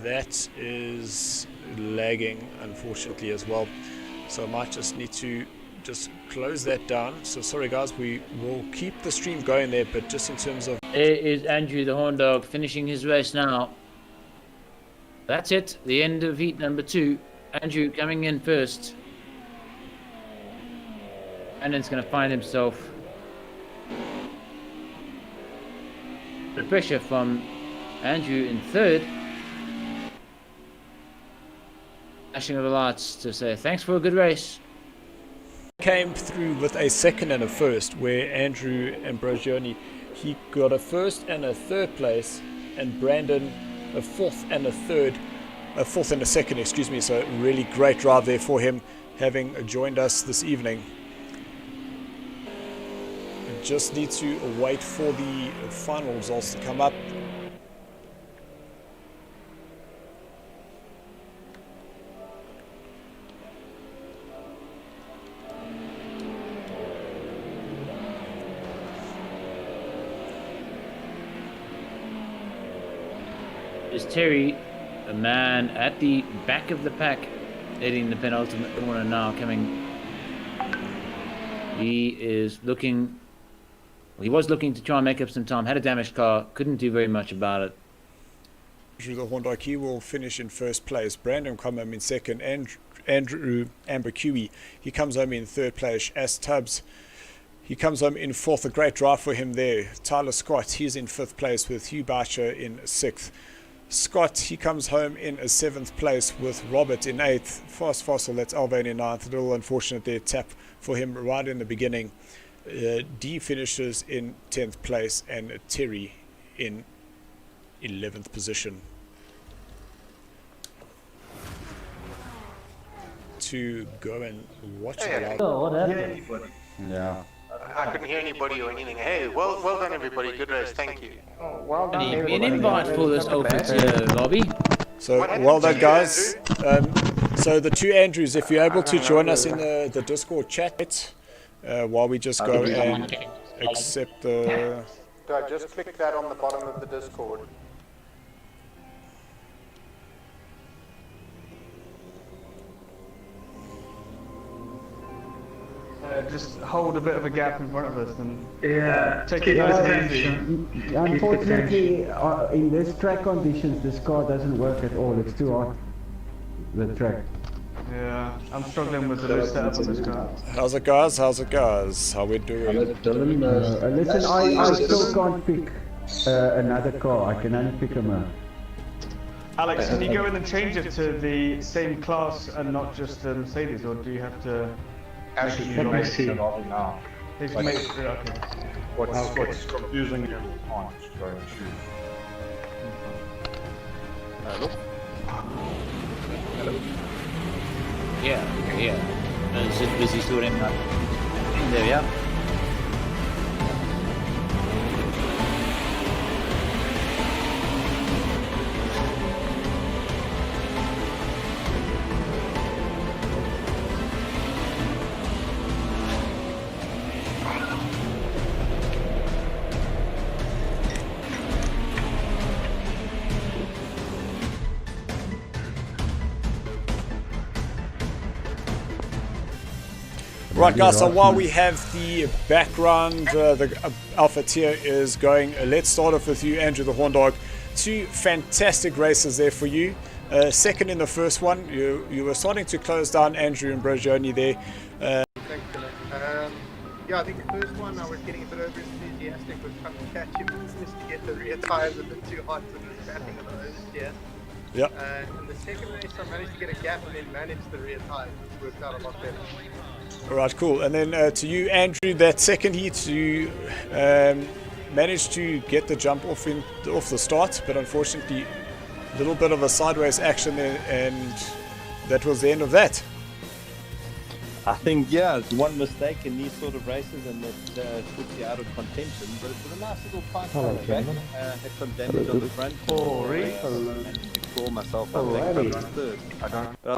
that is lagging unfortunately as well, so I might just need to just close that down. So sorry guys, we will keep the stream going there, but just in terms of... There is Andrew the Horn Dog finishing his race now. That's it, the end of heat number 2. Andrew coming in first. Brandon's going to find himself the pressure from Andrew in 3rd. Flashing of the lights to say thanks for a good race. Came through with a 2nd and a 1st, where Andrew Ambrosioni, he got a 1st and a 3rd place, and Brandon a 4th and a 3rd, a 4th and a 2nd, excuse me. So really great drive there for him, having joined us this evening. Just need to wait for the final results to come up. Is Terry, a man at the back of the pack, heading the penultimate corner now, coming. He is looking, well, he was looking to try and make up some time, had a damaged car, couldn't do very much about it. Andrew the Horndike, he will finish in 1st place. Brandon come home in 2nd. Andrew Amber QE, he comes home in 3rd place. As Tubbs, he comes home in 4th. A great drive for him there. Tyler Scott, he's in 5th place with Hugh Bacher in 6th. Scott, he comes home in a 7th place with Robert in 8th. Fast Fossil, that's Alvane in 9th. A little unfortunate there, tap for him right in the beginning. D finishes in 10th place, and Terry in 11th position. To go and watch the live. Oh, what happened? Yeah. I couldn't hear anybody or anything. Hey, well done everybody. Good race. Thank you. Well done, An everybody. invite for this open lobby. So well done guys. So the 2 Andrews, if you're able to join us in the Discord chat while we just go and accept the... Just click that on the bottom of the Discord. Just hold a bit of a gap in front of us and take it Yeah, nice and easy. unfortunately, in this track conditions, this car doesn't work at all. It's too hot, the track. Yeah, I'm struggling with the loose setup on this car. How's it guys? How's it guys? How we doing? Listen, I still can't pick another car. I can only pick a Merc. Alex, can you go in and change it to the same class and not just the Mercedes, or do you have to... Actually, you may see it all now. Okay. What's confusing you on is going to... Hello? Hello? Yeah. It's just busy sorting out. There we are. Right, guys, so while we have the background, the Alpha tier is going, let's start off with you, Andrew the Horn Dog. 2 fantastic races there for you. Second in the first one, you were starting to close down Andrew and Brogioni there. Thanks, Dylan. Yeah, I think the first one I was getting a bit over enthusiastic with trying to catch him. Just to get the rear tires a bit too hot and was battling on the oversteer. Yep. And the second race I managed to get a gap and then manage the rear tires, which worked out a lot better. Alright, cool. And then to you, Andrew, that second heat, you managed to get the jump off the start, but unfortunately, a little bit of a sideways action there, and that was the end of that. I think, yeah, one mistake in these sort of races and it puts you out of contention, but it was a nice little fight on the back. Had some damage on the front. Managed to claw myself up back from third.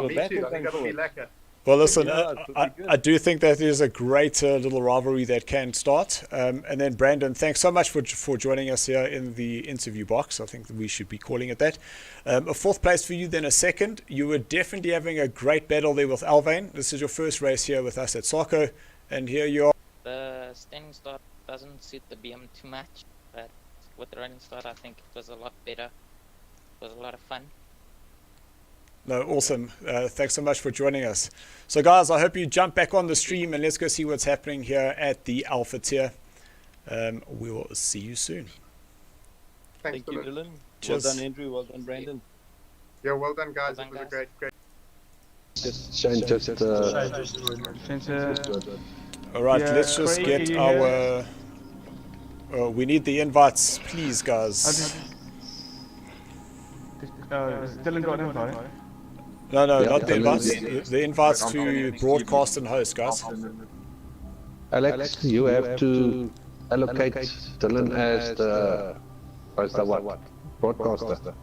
Me too, I think that'll be lacquer. Well, listen, I do think that is a great little rivalry that can start. And then, Brandon, thanks so much for joining us here in the interview box. I think that we should be calling it that. A fourth place for you, then a second. You were definitely having a great battle there with Alvain. This is your first race here with us at SARCO, and here you are. The standing start doesn't suit the BM too much, but with the running start, I think it was a lot better. It was a lot of fun. No, awesome. Thanks so much for joining us. So, guys, I hope you jump back on the stream and let's go see what's happening here at the Alpha tier. We will see you soon. Thanks, Thank you, Dylan. Cheers. Well done, Andrew. Well done, Brandon. Yeah, well done, guys. Well done, It was guys. a great. All right, Yeah, let's just Craig, get are you our... we need the invites, please, guys. Has Dylan got an invite? No, not the invites. The invites to broadcast and host, guys. Alex, you have to allocate Dylan as the what? Broadcaster.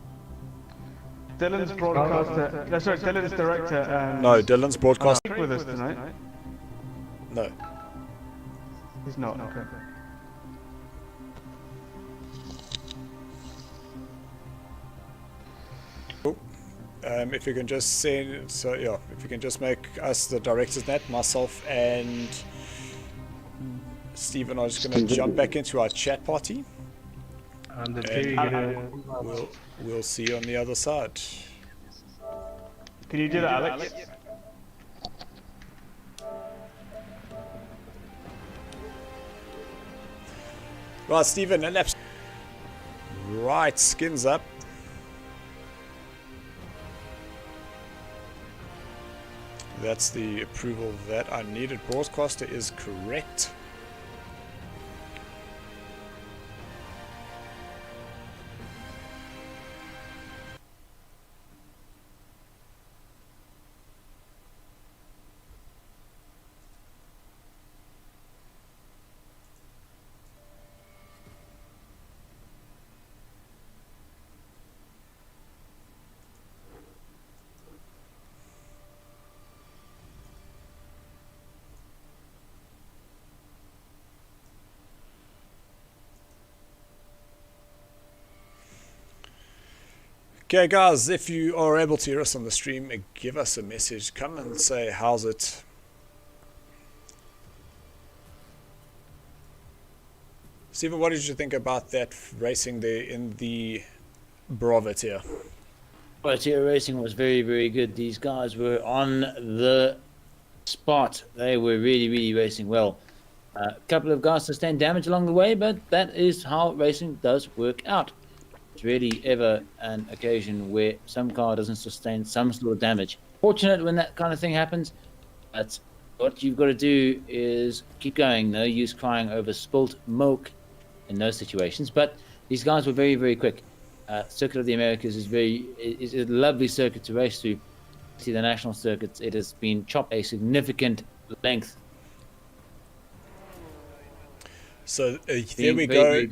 Dylan's broadcaster. No, sorry, Dylan's director. And No, Dylan's broadcast. with us tonight. No. He's not. Okay. If you can just say, so yeah, if you can just make us the directors, Nat, myself and Stephen are just going to jump back into our chat party. And we'll see you on the other side. Can you do that, Alex? Right, Stephen, and right, skins up. That's the approval that I needed. Broadcaster is correct. Okay, guys, if you are able to hear us on the stream, give us a message. Come and say, how's it? Stephen, what did you think about that racing there in the Bravo tier? Well, tier racing was very, very good. These guys were on the spot. They were really, really racing well. A couple of guys sustained damage along the way, but that is how racing does work out. It's really ever an occasion where some car doesn't sustain some sort of damage. Fortunate when that kind of thing happens, but what you've got to do is keep going. No use crying over spilt milk in those situations. But these guys were very, very quick. Circuit of the Americas is a lovely circuit to race through. See the national circuits, it has been chopped a significant length. So there we go.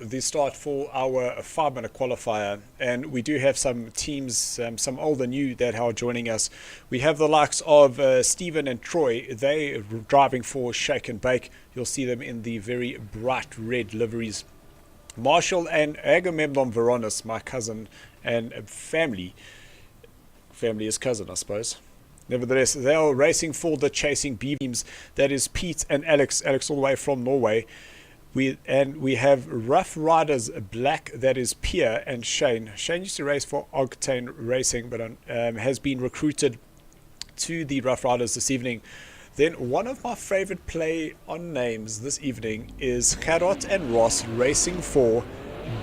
The start for our 5-minute qualifier, and we do have some teams, some old and new, that are joining us. We have the likes of Stephen and Troy. They are driving for Shake and Bake. You'll see them in the very bright red liveries. Marshall and Agamemnon Veronis, my cousin and family is cousin, I suppose. Nevertheless, they are racing for the chasing B teams. That is Pete and Alex all the way from Norway. We have Rough Riders Black, that is Pierre and Shane. Shane used to race for Octane Racing, but has been recruited to the Rough Riders this evening. Then one of my favorite play on names this evening is Gerard and Ross racing for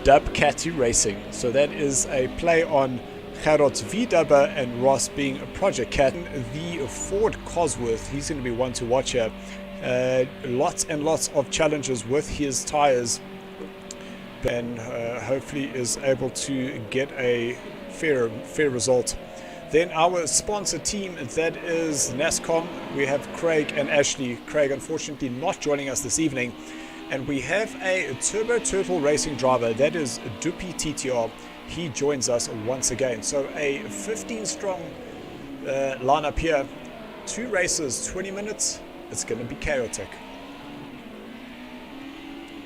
Dub Catty Racing. So that is a play on Gerard's V-Dubber and Ross being a Project Cat. The Ford Cosworth, he's going to be one to watch here. Lots and lots of challenges with his tires, and hopefully is able to get a fair result. Then our sponsor team, that is NASCOM. We have Craig and Ashley. Craig unfortunately not joining us this evening, and we have a Turbo Turtle racing driver, that is Dupi TTR. He joins us once again. So a 15 strong lineup here, 2 races, 20 minutes. It's going to be chaotic.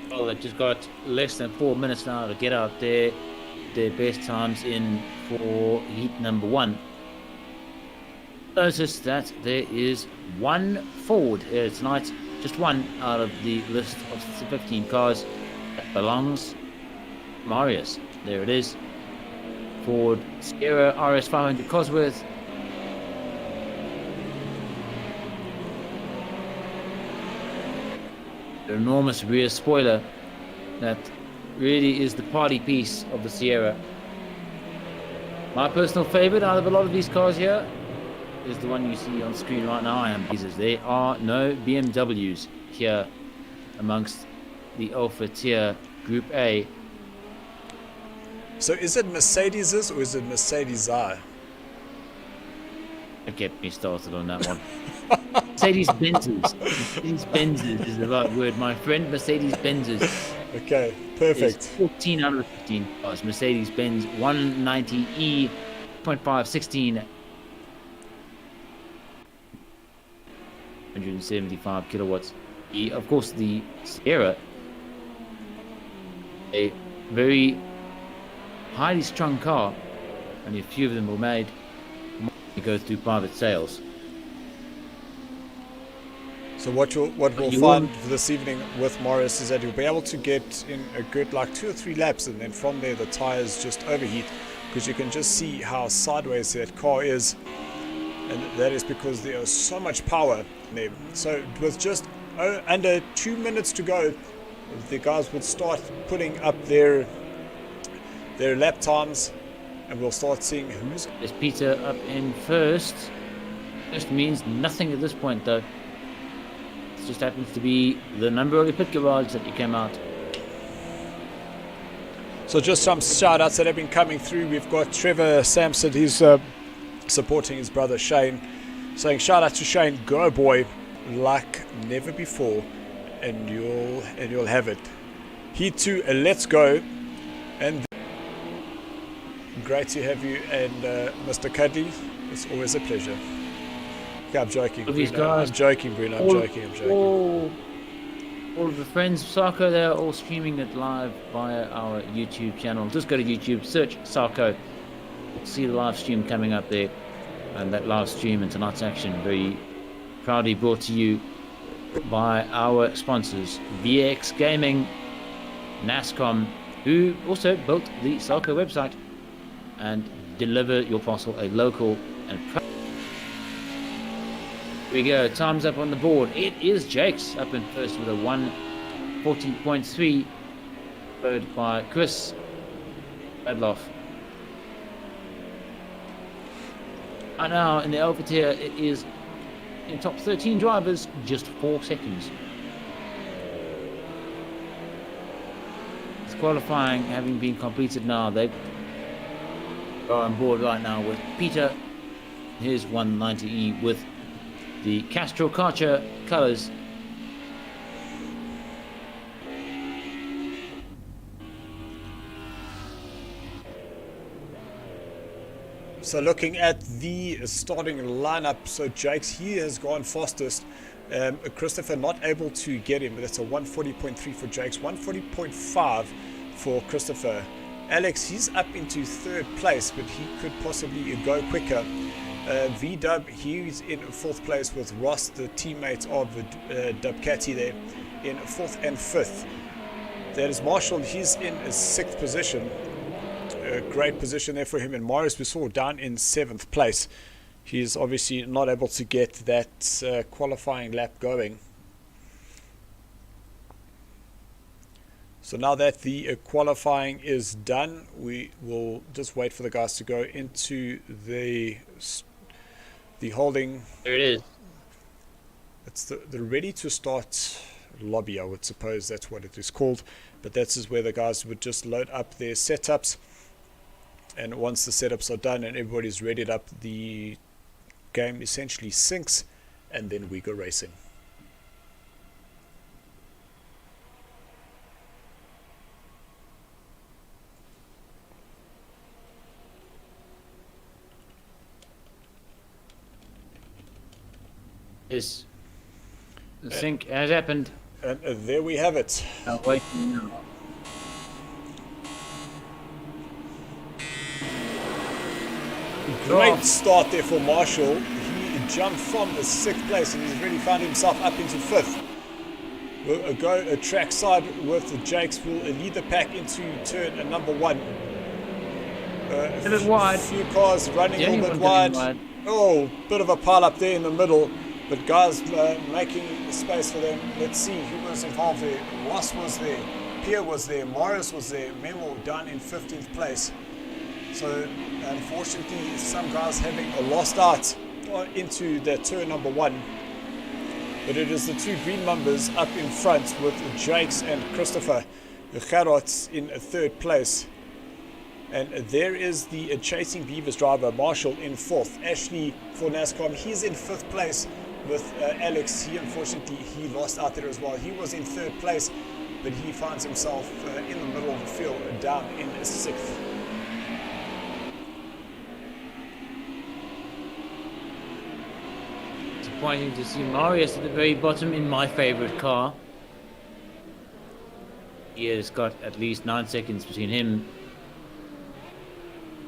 Well, they've just got less than 4 minutes now to get out there. Their best times in for heat number 1. Notice that there is one Ford here tonight, just one out of the list of 15 cars that belongs to Marius. There it is. Ford Sierra RS 500 Cosworth. The enormous rear spoiler that really is the party piece of the Sierra. My personal favorite out of a lot of these cars here is the one you see on screen right now. There are no BMWs here amongst the Alpha Tier Group A. So is it Mercedes's or is it Mercedes-I? Don't get me started on that one. Mercedes-Benz's. Mercedes-Benz's is the right word, my friend. Mercedes-Benz's. Okay, perfect. It's 14 out of 15 cars. Mercedes-Benz 190E 0.5 16. 175 kilowatts. Of course, the Sierra, a very highly strung car. Only a few of them were made to go through private sales. So what we'll find this evening with Morris is that you'll be able to get in a good 2 or 3 laps, and then from there the tires just overheat, because you can just see how sideways that car is, and that is because there is so much power there. So with just under 2 minutes to go, the guys will start putting up their lap times, and we'll start seeing who's... There's Peter up in first. First means nothing at this point though. It just happens to be the number of the pit garage that you came out. So just some shout outs that have been coming through. We've got Trevor Sampson, he's supporting his brother Shane, saying shout out to Shane, go boy, like never before, and you'll have it. Heat 2, let's go. And great to have you, and Mr. Cuddly, it's always a pleasure. Okay, I'm joking. I'm joking, Bruno. I'm joking. All of the friends of SARCO, they're all streaming it live via our YouTube channel. Just go to YouTube, search SARCO. You'll see the live stream coming up there. And that live stream and tonight's action very proudly brought to you by our sponsors, VX Gaming, NASCOM, who also built the SARCO website, and deliver your parcel a local and proud. Here we go, time's up on the board. It is Jake's up in first with a 140.3, followed by Chris Badloff. And now in the Alpha Tier, it is in top 13 drivers, just 4 seconds. It's qualifying having been completed now. They are on board right now with Peter. Here's 190E with the Castrol Karcher colours. So looking at the starting lineup, so Jake's, he has gone fastest. Christopher not able to get him, but that's a 140.3 for Jake's, 140.5 for Christopher. Alex, he's up into third place, but he could possibly go quicker. V-Dub, he's in 4th place with Ross, the teammate of Dubcati there, in 4th and 5th. That is Marshall, he's in 6th position. A great position there for him. And Marius, we saw down in 7th place. He's obviously not able to get that qualifying lap going. So now that the qualifying is done, we will just wait for the guys to go into the holding. There it is. It's the ready to start lobby, I would suppose that's what it is called. But that's is where the guys would just load up their setups. And once the setups are done and everybody's readied up, the game essentially syncs, and then we go racing. Yes. The sync has happened. And there we have it. Now wait now. Great start there for Marshall. He jumped from the 6th place and he's really found himself up into 5th. We'll go track side with the Jakes. Will lead the pack into turn number 1. A bit wide. Few cars running a little bit wide. Oh, bit of a pile up there in the middle. But guys making space for them. Let's see who was involved there. Ross was there. Pierre was there. Morris was there. Memo down in 15th place. So unfortunately, some guys having lost out into their turn number 1. But it is the 2 green numbers up in front with Jakes and Christopher. Gerard in 3rd place. And there is the Chasing Beavers driver, Marshall, in 4th. Ashley for NASCAR, he's in 5th place with Alex. Unfortunately, he lost out there as well. He was in 3rd place, but he finds himself in the middle of the field, down in 6th. Disappointing to see Marius at the very bottom in my favorite car. He has got at least 9 seconds between him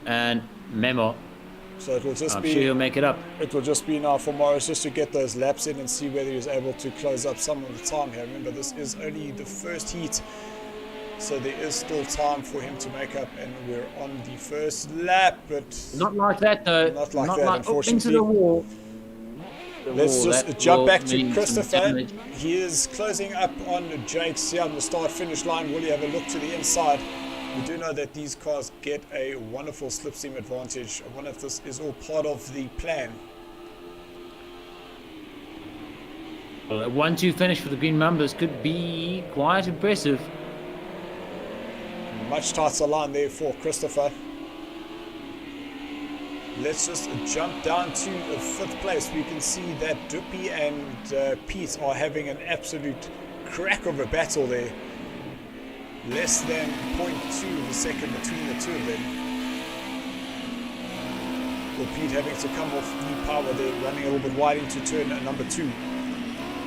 and Memo. So it will just I'm be, sure he'll make it up. It will just be now for Morris just to get those laps in and see whether he's able to close up some of the time here. Remember, this is only the first heat, so there is still time for him to make up, and we're on the first lap, but not like that though. Not like that, unfortunately. Into the wall. Let's just jump back to Christopher. He is closing up on Jakes here on the start-finish line. Will he have a look to the inside? We do know that these cars get a wonderful slipstream advantage. I wonder if this is all part of the plan. Well, a 1-2 finish for the green numbers could be quite impressive. Much tighter line there for Christopher. Let's just jump down to 5th place. We can see that Duppy and Pete are having an absolute crack of a battle there. Less than 0.2 of a second between the two of them. Well, Pete having to come off the power there, running a little bit wide into turn number 2.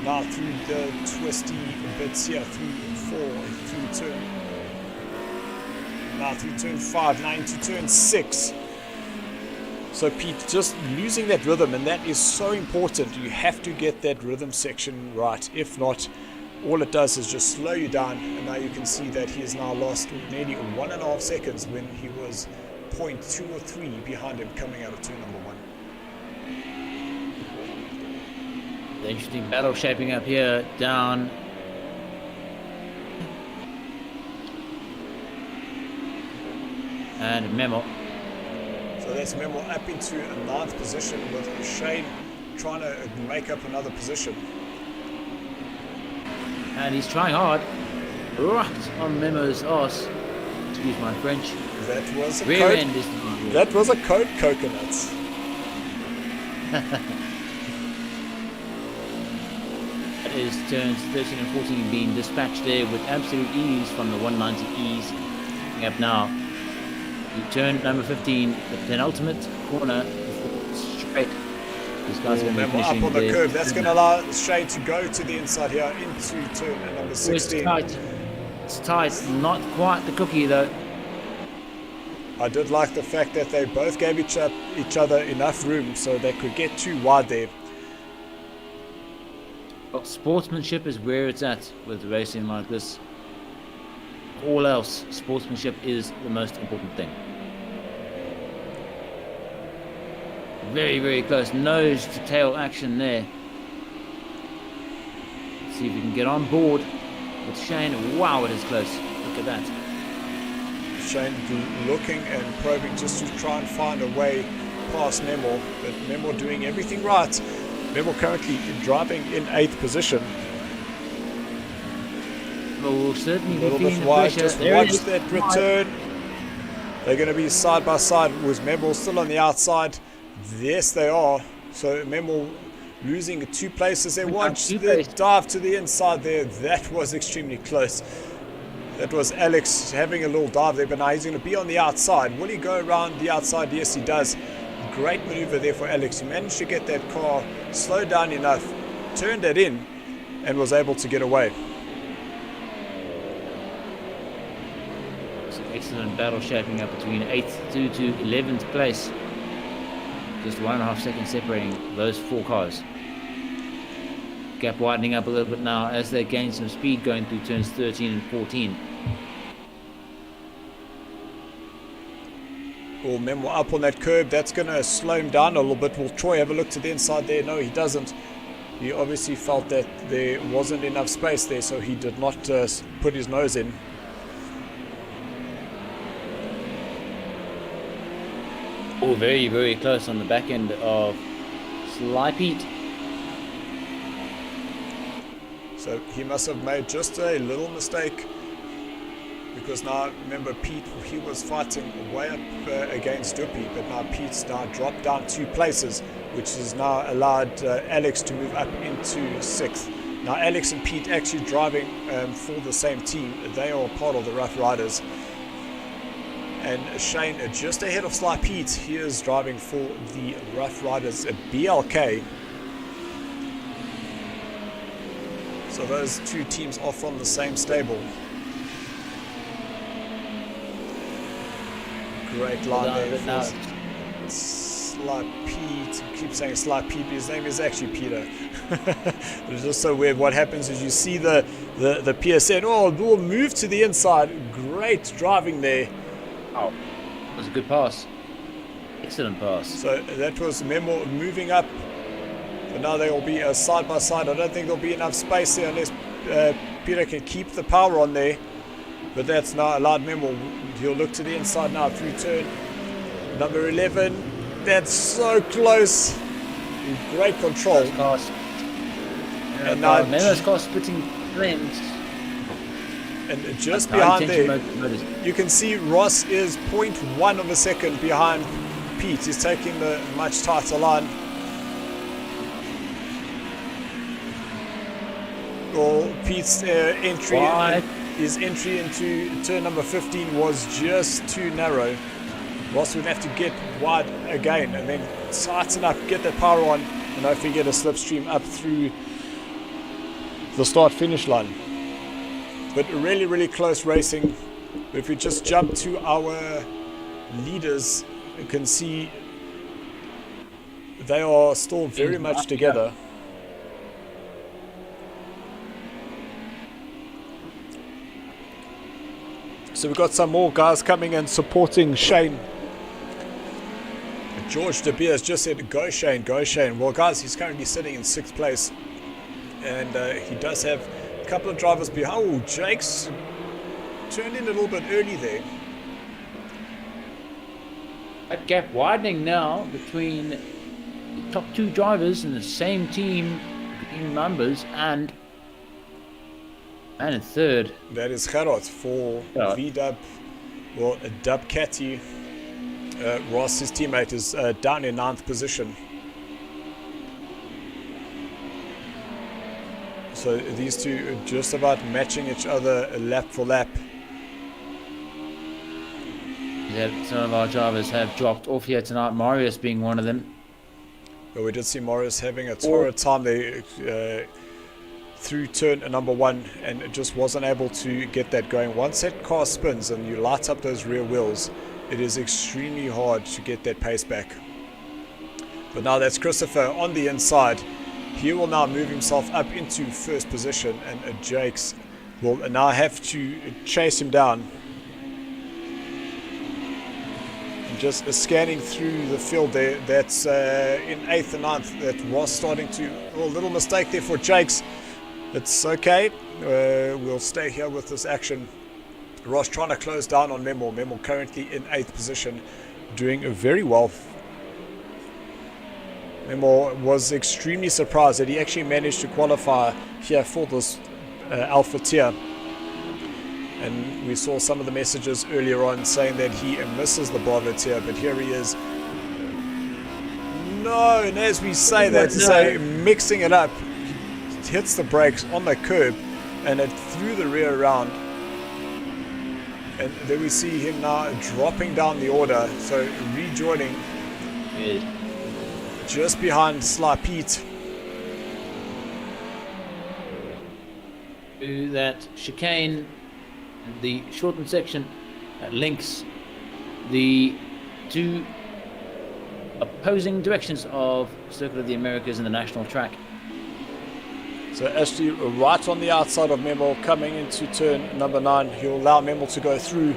Now through the twisty bits here, through 4, through turn. Now through turn 5, now into turn 6. So Pete just losing that rhythm, and that is so important. You have to get that rhythm section right. If not, all it does is just slow you down, and now you can see that he has now lost nearly 1.5 seconds when he was 0.2 or 3 behind him coming out of turn number 1. The interesting battle shaping up here, down. And Memo. So that's Memo up into a 9th position with Shane trying to make up another position. And he's trying hard. Right on Memo's arse. Excuse my French. That was a rear code, end is that was a code coconut. That is turns 13 and 14 being dispatched there with absolute ease from the 190Es. Coming up now. Turn number 15, the penultimate corner straight. These guys are going to be finishing up on the there. curve. That's going to allow Shane to go to the inside here into turn number 16. It's tight. It's tight. Not quite the cookie though. I did like the fact that they both gave each other enough room so they could get too wide there. Well, sportsmanship is where it's at with racing like this. All else, sportsmanship is the most important thing. Very, very close nose to tail action there. Let's see if we can get on board with Shane. Wow, it is close. Look at that. Shane looking and probing just to try and find a way past Memo, but Memo doing everything right. Memo currently driving in 8th position. Will certainly A little be bit feeling wide, pressure. just There watch it is. that return. They're going to be side by side with Memo still on the outside. Yes, they are. So Memo losing 2 places there. Watch the dive to the inside there. That was extremely close. That was Alex having a little dive there, but now he's going to be on the outside. Will he go around the outside? Yes, he does. Great maneuver there for Alex. He managed to get that car slowed down enough, turned it in, and was able to get away. It's an excellent battle shaping up between 8th to 11th place. Just 1.5 seconds separating those 4 cars. Gap widening up a little bit now as they gain some speed going through turns 13 and 14. Well, Memo up on that curb. That's going to slow him down a little bit. Will Troy have a look to the inside there? No, he doesn't. He obviously felt that there wasn't enough space there, so he did not put his nose in. Oh, very, very close on the back end of Sly Pete. So he must have made just a little mistake, because now remember Pete, he was fighting way up against Duppy, but now Pete's now dropped down 2 places, which has now allowed Alex to move up into 6th. Now Alex and Pete actually driving for the same team. They are part of the Rough Riders. And Shane just ahead of Sly Pete. He is driving for the Rough Riders at BLK. So those 2 teams are from the same stable. Great line there for Sly Pete. I keep saying Sly Pete, but his name is actually Peter. It's just so weird. What happens is you see the PSN. Oh, we'll move to the inside. Great driving there. Oh, that was a good pass. Excellent pass. So that was Memo moving up. But now they will be side by side. I don't think there'll be enough space there unless Peter can keep the power on there. But that's now allowed Memo. He'll look to the inside now through turn number 11. That's so close. Great control. And now Memo's car splitting lanes. And just behind there, you can see Ross is 0.1 of a second behind Pete. He's taking the much tighter line. Well, Pete's entry into turn number 15 was just too narrow. Ross would have to get wide again and then tighten up, get that power on, and hopefully get a slipstream up through the start-finish line. But really, really close racing. If we just jump to our leaders, you can see they are still very much together. So we've got some more guys coming and supporting Shane. George De Beers just said, go Shane, go Shane. Well guys, he's currently sitting in 6th place. And he does have a couple of drivers behind. Oh, Jake's turned in a little bit early there. That gap widening now between the top 2 drivers in the same team in numbers and in 3rd. That is Gerard for VDub. Well, Dub Catty. Ross, his teammate, is down in 9th position. So these 2 are just about matching each other lap for lap. Yeah, some of our drivers have dropped off here tonight, Marius being one of them. But we did see Marius having a torrid time there through turn number 1 and just wasn't able to get that going. Once that car spins and you light up those rear wheels, it is extremely hard to get that pace back. But now that's Christopher on the inside. He will now move himself up into first position, and Jakes will now have to chase him down. Just scanning through the field there, that's in 8th and 9th. That was starting to, a little mistake there for Jakes. It's okay, we'll stay here with this action. Ross trying to close down on Memo. Memo currently in 8th position, doing very well. Memo was extremely surprised that he actually managed to qualify here for this Alpha tier. And we saw some of the messages earlier on saying that he misses the Bravo tier, but here he is. No, and as we say that, mixing it up, hits the brakes on the curb, and it threw the rear around. And then we see him now dropping down the order, so rejoining just behind Sly Pete. To that chicane, the shortened section that links the two opposing directions of Circuit of the Americas and the national track. So Ashley right on the outside of Memo coming into turn number 9. He'll allow Memo to go through.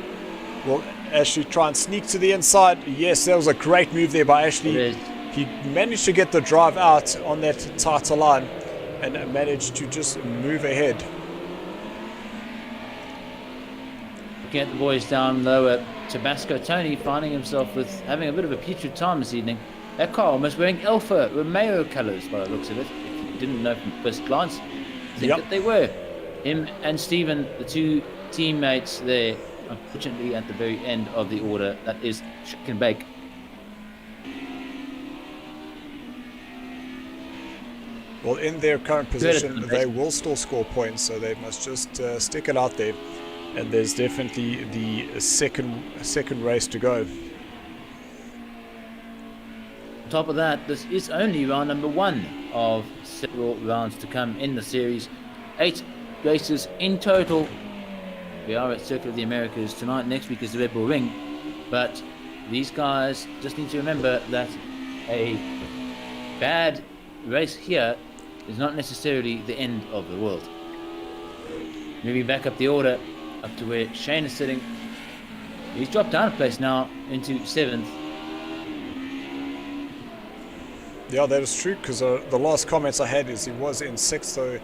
Will Ashley try and sneak to the inside? Yes, that was a great move there by Ashley. He managed to get the drive out on that tighter line and managed to just move ahead. Looking at the boys down lower, Tabasco Tony finding himself with having a bit of a putrid time this evening. That car almost wearing Alfa Romeo colours by the looks of it. If you didn't know from first glance, I think that they were. Him and Stephen, the two teammates there, unfortunately at the very end of the order. That is shake and bake. Well, in their current position, they will still score points, so they must just stick it out there. And there's definitely the second race to go. On top of that, this is only round number 1 of several rounds to come in the series. 8 races in total. We are at Circuit of the Americas tonight. Next week is the Red Bull Ring. But these guys just need to remember that a bad race here is not necessarily the end of the world. Moving back up the order, up to where Shane is sitting. He's dropped down a place now into 7th. Yeah, that is true, because the last comments I had is he was in 6th, so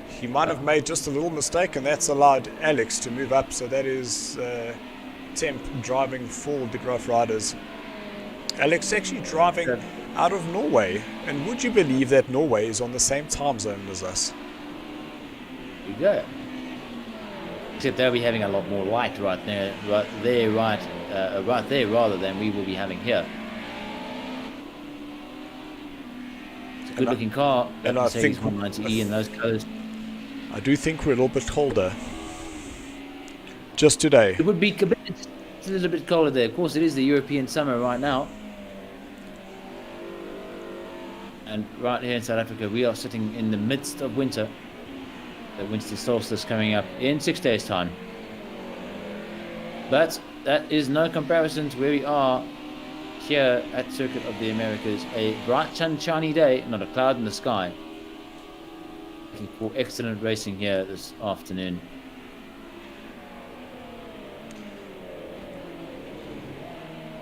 he might have made just a little mistake, and that's allowed Alex to move up. So that is Temp driving for the Rough Riders. Alex actually driving out of Norway, and would you believe that Norway is on the same time zone as us? There you go. Except they'll be having a lot more light right there rather than we will be having here. It's a good looking car. And I think 190E in those colours. I do think we're a little bit colder. Just today. It would be a little bit colder there. Of course, it is the European summer right now. And right here in South Africa, we are sitting in the midst of winter. The winter solstice coming up in 6 days' time. But that is no comparison to where we are here at Circuit of the Americas. A bright sunshiny day, not a cloud in the sky. Looking for excellent racing here this afternoon.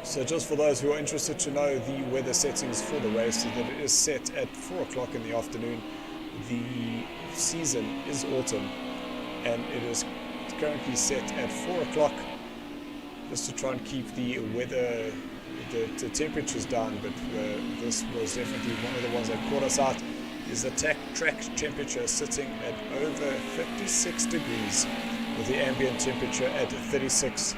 So just for those who are interested to know the weather settings for the race, that it is set at 4 o'clock in the afternoon. The season is autumn, and it is currently set at 4 o'clock, just to try and keep the weather, the temperatures down. But this was definitely one of the ones that caught us out. Is the track temperature sitting at over 56 degrees, with the ambient temperature at 36.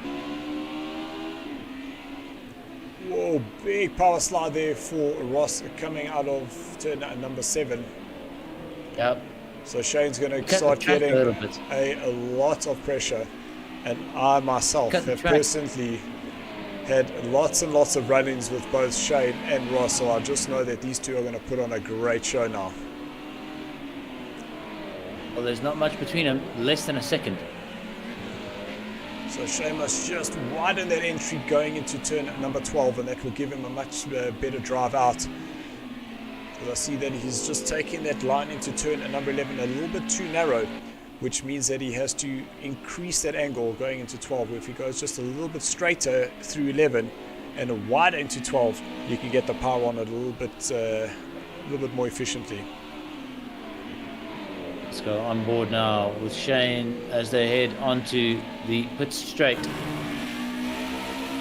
Whoa, big power slide there for Ross coming out of turn number 7. Yep. So Shane's going to start getting a lot of pressure, and I myself have personally had lots and lots of run-ins with both Shane and Ross, so I just know that these two are going to put on a great show now. Well, there's not much between them, less than a second. So Shane must just widen that entry going into turn number 12, and that will give him a much better drive out. Because I see that he's just taking that line into turn number 11 a little bit too narrow, which means that he has to increase that angle going into 12. If he goes just a little bit straighter through 11 and wider into 12, you can get the power on it a little bit more efficiently. Let's go on board now with Shane as they head onto the pit straight.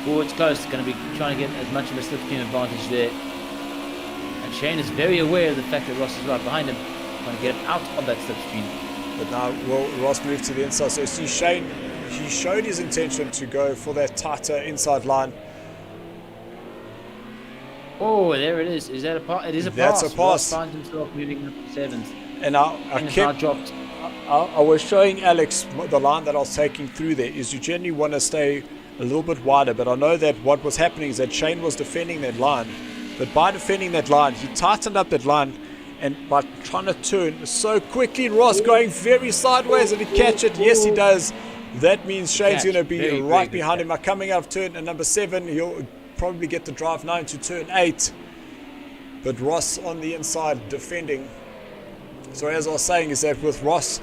Oh, it's close. Going to be trying to get as much of a slipstream advantage there. And Shane is very aware of the fact that Ross is right behind him, trying to get him out of that slipstream. But now will Ross move to the inside? So see Shane, he showed his intention to go for that tighter inside line. Oh, there it is. Is that a pass? It is a That's pass. a pass. Ross finds himself moving up to 7th. And I was showing Alex the line that I was taking through there is you generally want to stay a little bit wider, but I know that what was happening is that Shane was defending that line, but by defending that line he tightened up that line, and by trying to turn so quickly, Ross going very sideways, and he catch it. Yes, he does. That means Shane's going to be right behind him. Coming out of turn number 7, he'll probably get the drive now into turn 8, but Ross on the inside defending. So as I was saying is that with Ross,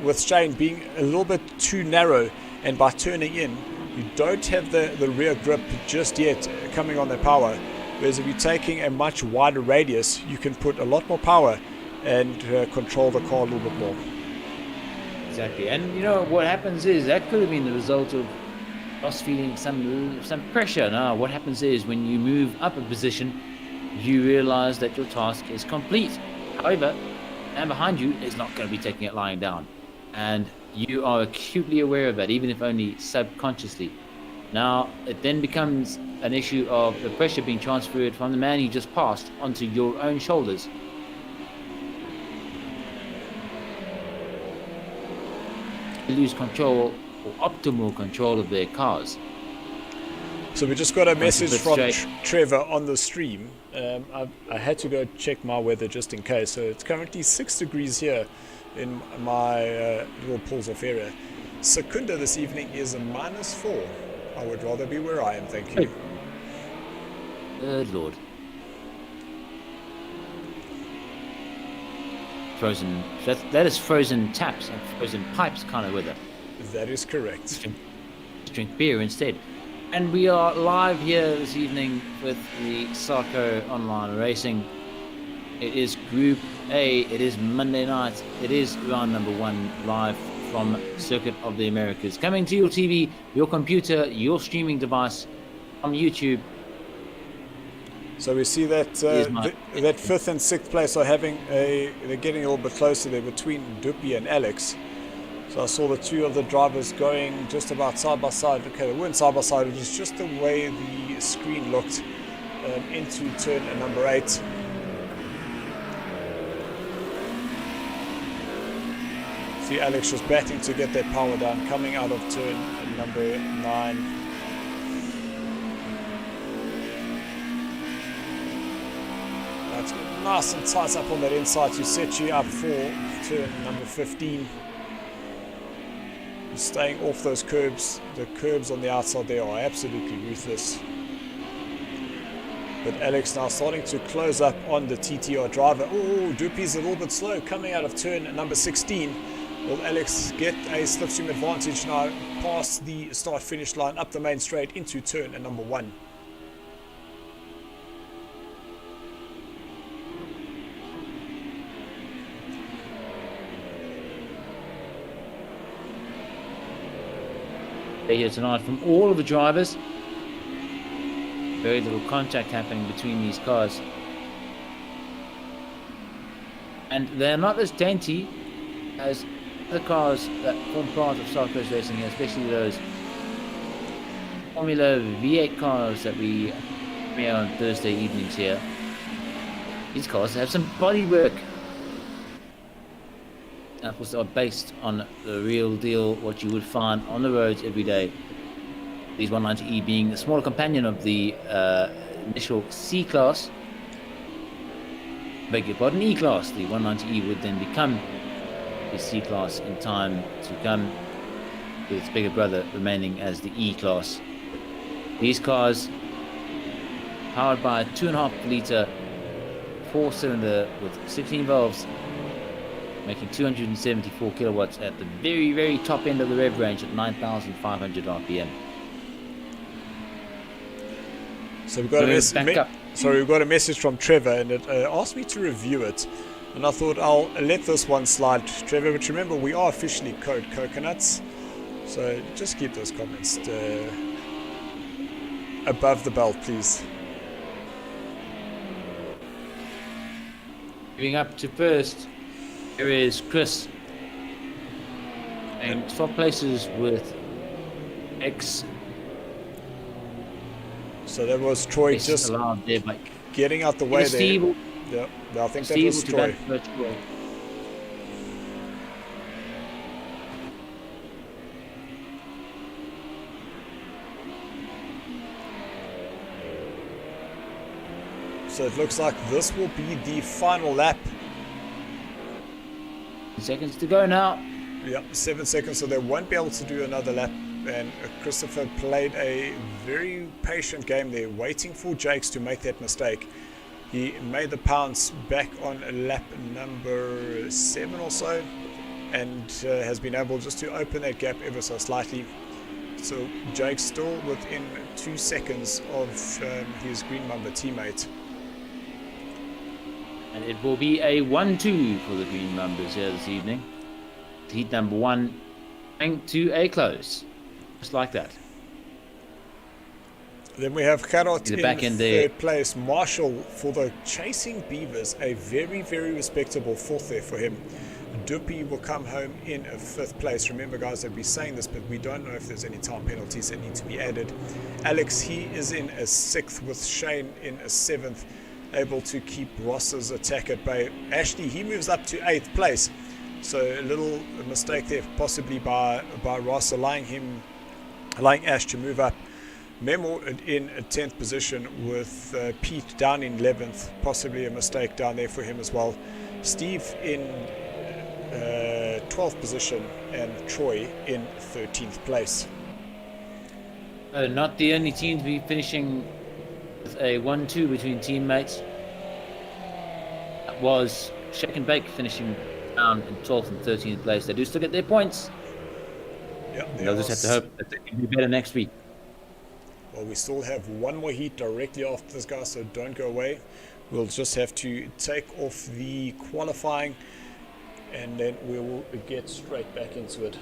with Shane being a little bit too narrow, and by turning in, you don't have the rear grip just yet coming on the power. Whereas if you're taking a much wider radius, you can put a lot more power and control the car a little bit more. Exactly. And you know what happens is that could have been the result of Ross feeling some pressure. Now what happens is when you move up a position, you realize that your task is complete. However, and behind you is not going to be taking it lying down, and you are acutely aware of that, even if only subconsciously. Now it then becomes an issue of the pressure being transferred from the man you just passed onto your own shoulders. They lose control or optimal control of their cars. So we just got a message from Trevor on the stream. I had to go check my weather just in case. So it's currently 6 degrees here in my little Paulsdorf area. Secunda this evening is a -4. I would rather be where I am, thank you. Good Lord. Frozen. That is frozen taps and frozen pipes kind of weather. That is correct. Drink beer instead. And we are live here this evening with the SARCO online racing. It is Group A. It is Monday night. It is round number 1 live from Circuit of the Americas. Coming to your TV, your computer, your streaming device, on YouTube. So we see that that 5th and 6th place are they're getting a little bit closer there between Duppy and Alex. So I saw the two of the drivers going just about side by side. Okay, they weren't side by side, it was just the way the screen looked into turn number 8. See Alex just batting to get that power down, coming out of turn number 9. That's nice and tight up on that inside to set you up for turn number 15. Staying off those curbs. The curbs on the outside there are absolutely ruthless. But Alex now starting to close up on the TTR driver. Oh, Duppy's a little bit slow coming out of turn number 16. Will Alex get a slipstream advantage now past the start-finish line up the main straight into turn number 1? Here tonight from all of the drivers. Very little contact happening between these cars, and they're not as dainty as the cars that form part of SARCO's racing here, especially those Formula V8 cars that we premiere on Thursday evenings here. These cars have some bodywork. And of course, are based on the real deal, what you would find on the roads every day. These 190E being the smaller companion of the initial C-Class. Beg your pardon, E-Class. The 190E would then become the C-Class in time to come. with its bigger brother remaining as the E class. These cars, powered by a 2.5 litre 4-cylinder with 16 valves, making 274 kilowatts at the very, very top end of the rev range at 9,500 RPM. So we've got we've got a message from Trevor, and it asked me to review it, and I thought I'll let this one slide, Trevor. But remember, we are officially Code Coconuts, so just keep those comments above the belt, please. Moving up to first, here is Chris, and swap places with X. So that was Troy just getting out the way there. Yeah, I think that was Troy. So it looks like this will be the final lap. seconds to go now. Yeah, 7 seconds, so they won't be able to do another lap. And Christopher played a very patient game there, waiting for Jakes to make that mistake. He made the pounce back on lap number 7 or so, and has been able just to open that gap ever so slightly. So Jakes still within 2 seconds of his Green Mamba teammate. And it will be a 1-2 for the Green Mambas here this evening. Heat number 1 coming to a close. Just like that. Then we have Gerard in there. third place. Marshall for the Chasing Beavers, a very, very respectable fourth there for him. Duppy will come home in a 5th place. Remember, guys, that we're saying this, but we don't know if there's any time penalties that need to be added. Alex, he is in a 6th, with Shane in a 7th, able to keep Ross's attack at bay. Ashley, he moves up to 8th place. So a little mistake there, possibly by Ross, allowing Ash to move up. Memo in a 10th position, with Pete down in 11th, possibly a mistake down there for him as well. Steve in 12th position, and Troy in 13th place. Not the only team to be finishing with a 1-2 between teammates. That was Shake and Bake finishing down in 12th and 13th place. They do still get their points. Yeah, they'll just have to hope that they can do better next week. Well, we still have one more heat directly after this, guy, so don't go away. We'll just have to take off the qualifying, and then we will get straight back into it.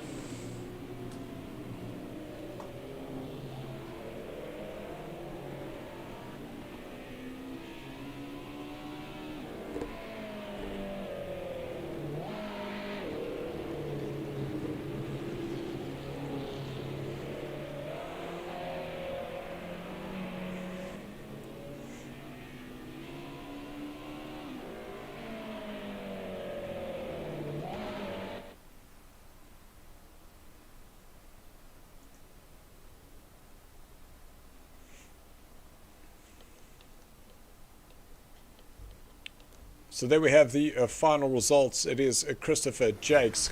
So there we have the final results. It is Christopher Jakes.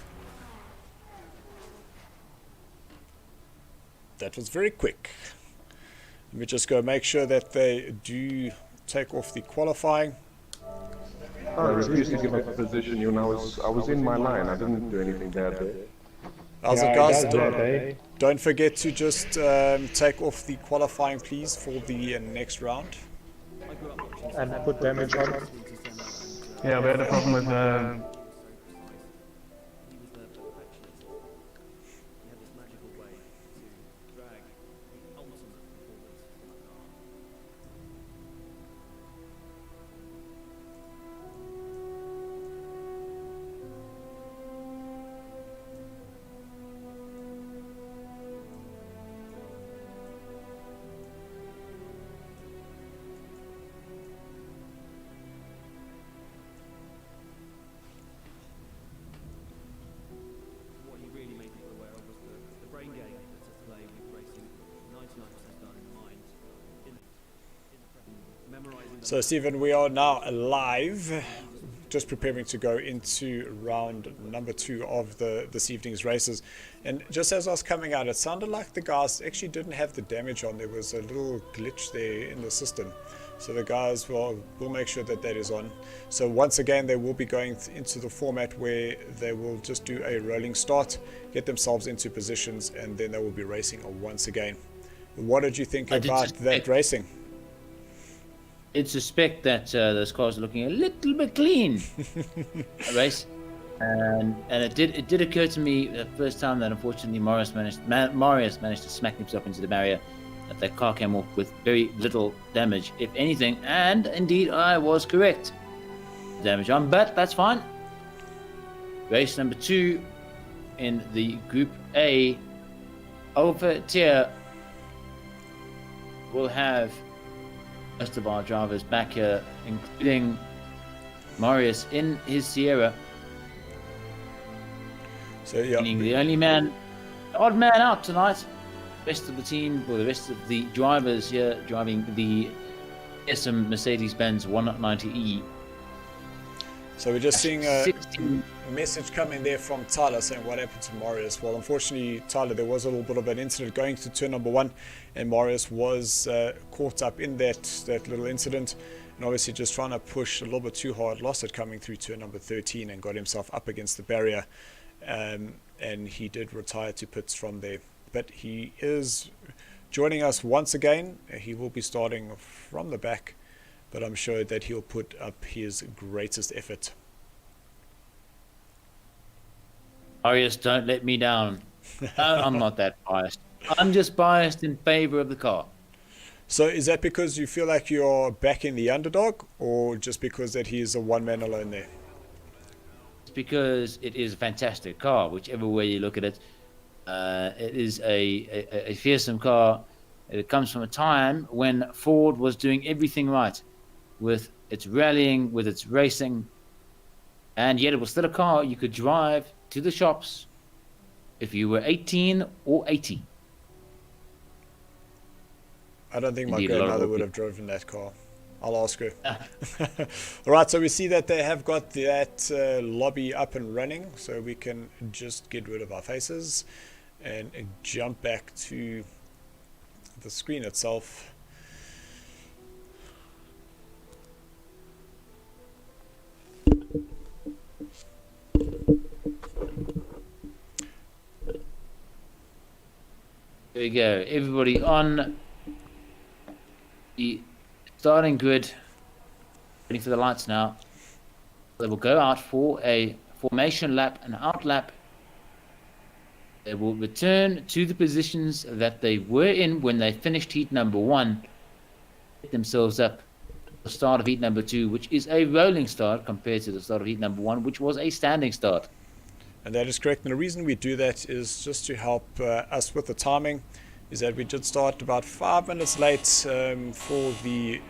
That was very quick. Let me just go make sure that they do take off the qualifying. I refused to give up a position, you know, I was in my line. I didn't do anything bad there. How's it, guys? Don't forget to just take off the qualifying, please, for the next round. And put damage on. Yeah, we had a problem with So Stephen, we are now live. just preparing to go into round number 2 of this evening's races. And just as I was coming out, it sounded like the guys actually didn't have the damage on. There was a little glitch there in the system. So the guys will make sure that is on. So once again, they will be going into the format where they will just do a rolling start, get themselves into positions, and then they will be racing once again. What did you think about that racing? I suspect that those cars are looking a little bit clean. Race, and it did occur to me the first time that unfortunately Marius managed to smack himself into the barrier, that car came off with very little damage, if anything, and indeed I was correct. Damage on, but that's fine. Race number 2 in the Group A Alpha tier will have most of our drivers back here, including Marius in his Sierra. So yeah, meaning the only odd man out tonight. Rest of the team, or the rest of the drivers here, driving the SM Mercedes-Benz 190E. So we're just seeing a message coming there from Tyler saying what happened to Marius. Well, unfortunately, Tyler, there was a little bit of an incident going to turn number 1, and Marius was caught up in that little incident, and obviously just trying to push a little bit too hard, lost it coming through turn number 13 and got himself up against the barrier, and he did retire to pits from there. But he is joining us once again. He will be starting from the back, but I'm sure that he'll put up his greatest effort. Marius, don't let me down. No, I'm not that biased. I'm just biased in favor of the car. So is that because you feel like you're backing the underdog, or just because that he's a one-man alone there? It's because it is a fantastic car, whichever way you look at it. It is a fearsome car. It comes from a time when Ford was doing everything right with its rallying, with its racing, and yet it was still a car you could drive to the shops if you were 18 or 80. I don't think my grandmother would have driven that car. I'll ask her. All right, so we see that they have got that lobby up and running, so we can just get rid of our faces and jump back to the screen itself. There we go. Everybody on the starting grid, waiting for the lights now. They will go out for a formation lap, an out lap. They will return to the positions that they were in when they finished heat number 1, get themselves up to the start of heat number 2, which is a rolling start compared to the start of heat number 1, which was a standing start. And that is correct. And the reason we do that is just to help us with the timing, is that we did start about 5 minutes late for the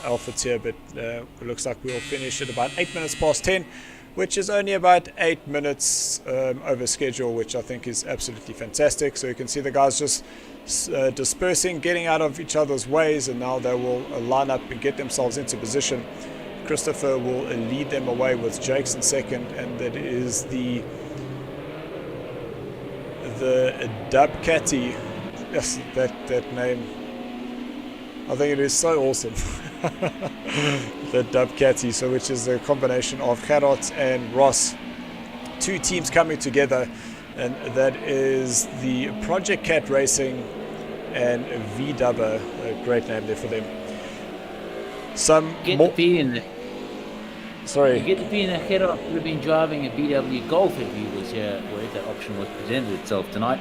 Alpha tier, but it looks like we'll finish at about 8 minutes past 10, which is only about 8 minutes over schedule, which I think is absolutely fantastic. So you can see the guys just dispersing, getting out of each other's ways, and now they will line up and get themselves into position. Christopher will lead them away with Jakes in second, and that is the Dubcati. Yes, that name, I think it is so awesome. The Dubcati, so which is a combination of Gerard and Ross, 2 teams coming together, and that is the Project Cat Racing and V-Dubber, a great name there for them. Some get more. To be in the, sorry. You get to be in a Gerard would have been driving a VW Golf if he was here, or if that option was presented itself tonight.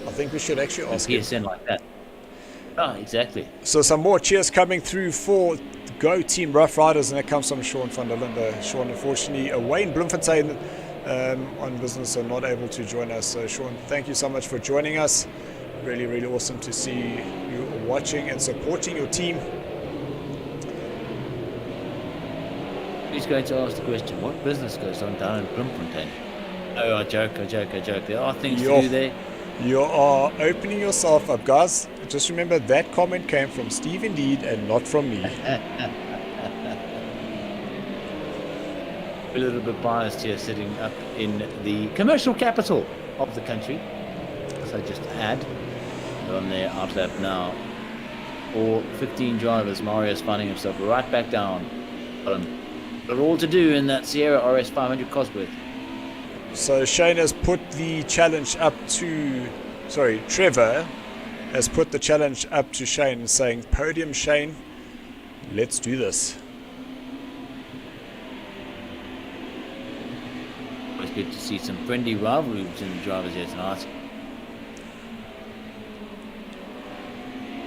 I think we should actually ask him. PSN like that. Oh, exactly. So some more cheers coming through for Go Team Rough Riders, and that comes from Sean van der Linde. Sean, unfortunately, Wayne Bloemfontein on business, are not able to join us. So Sean, thank you so much for joining us. Really, really awesome to see you watching and supporting your team. Who's going to ask the question? What business goes on down in Bloemfontein? Oh, I joke. There are things to do there. You are opening yourself up, guys. Just remember that comment came from Steve indeed and not from me. a little bit biased here, sitting up in the commercial capital of the country. As I just add, they're on their outlap now. All 15 drivers. Mario's finding himself right back down. But all to do in that Sierra RS 500 Cosworth. So Shane has put the challenge up to, Trevor has put the challenge up to Shane, saying, "Podium Shane, let's do this." Always good to see some friendly rivalry between the drivers here tonight.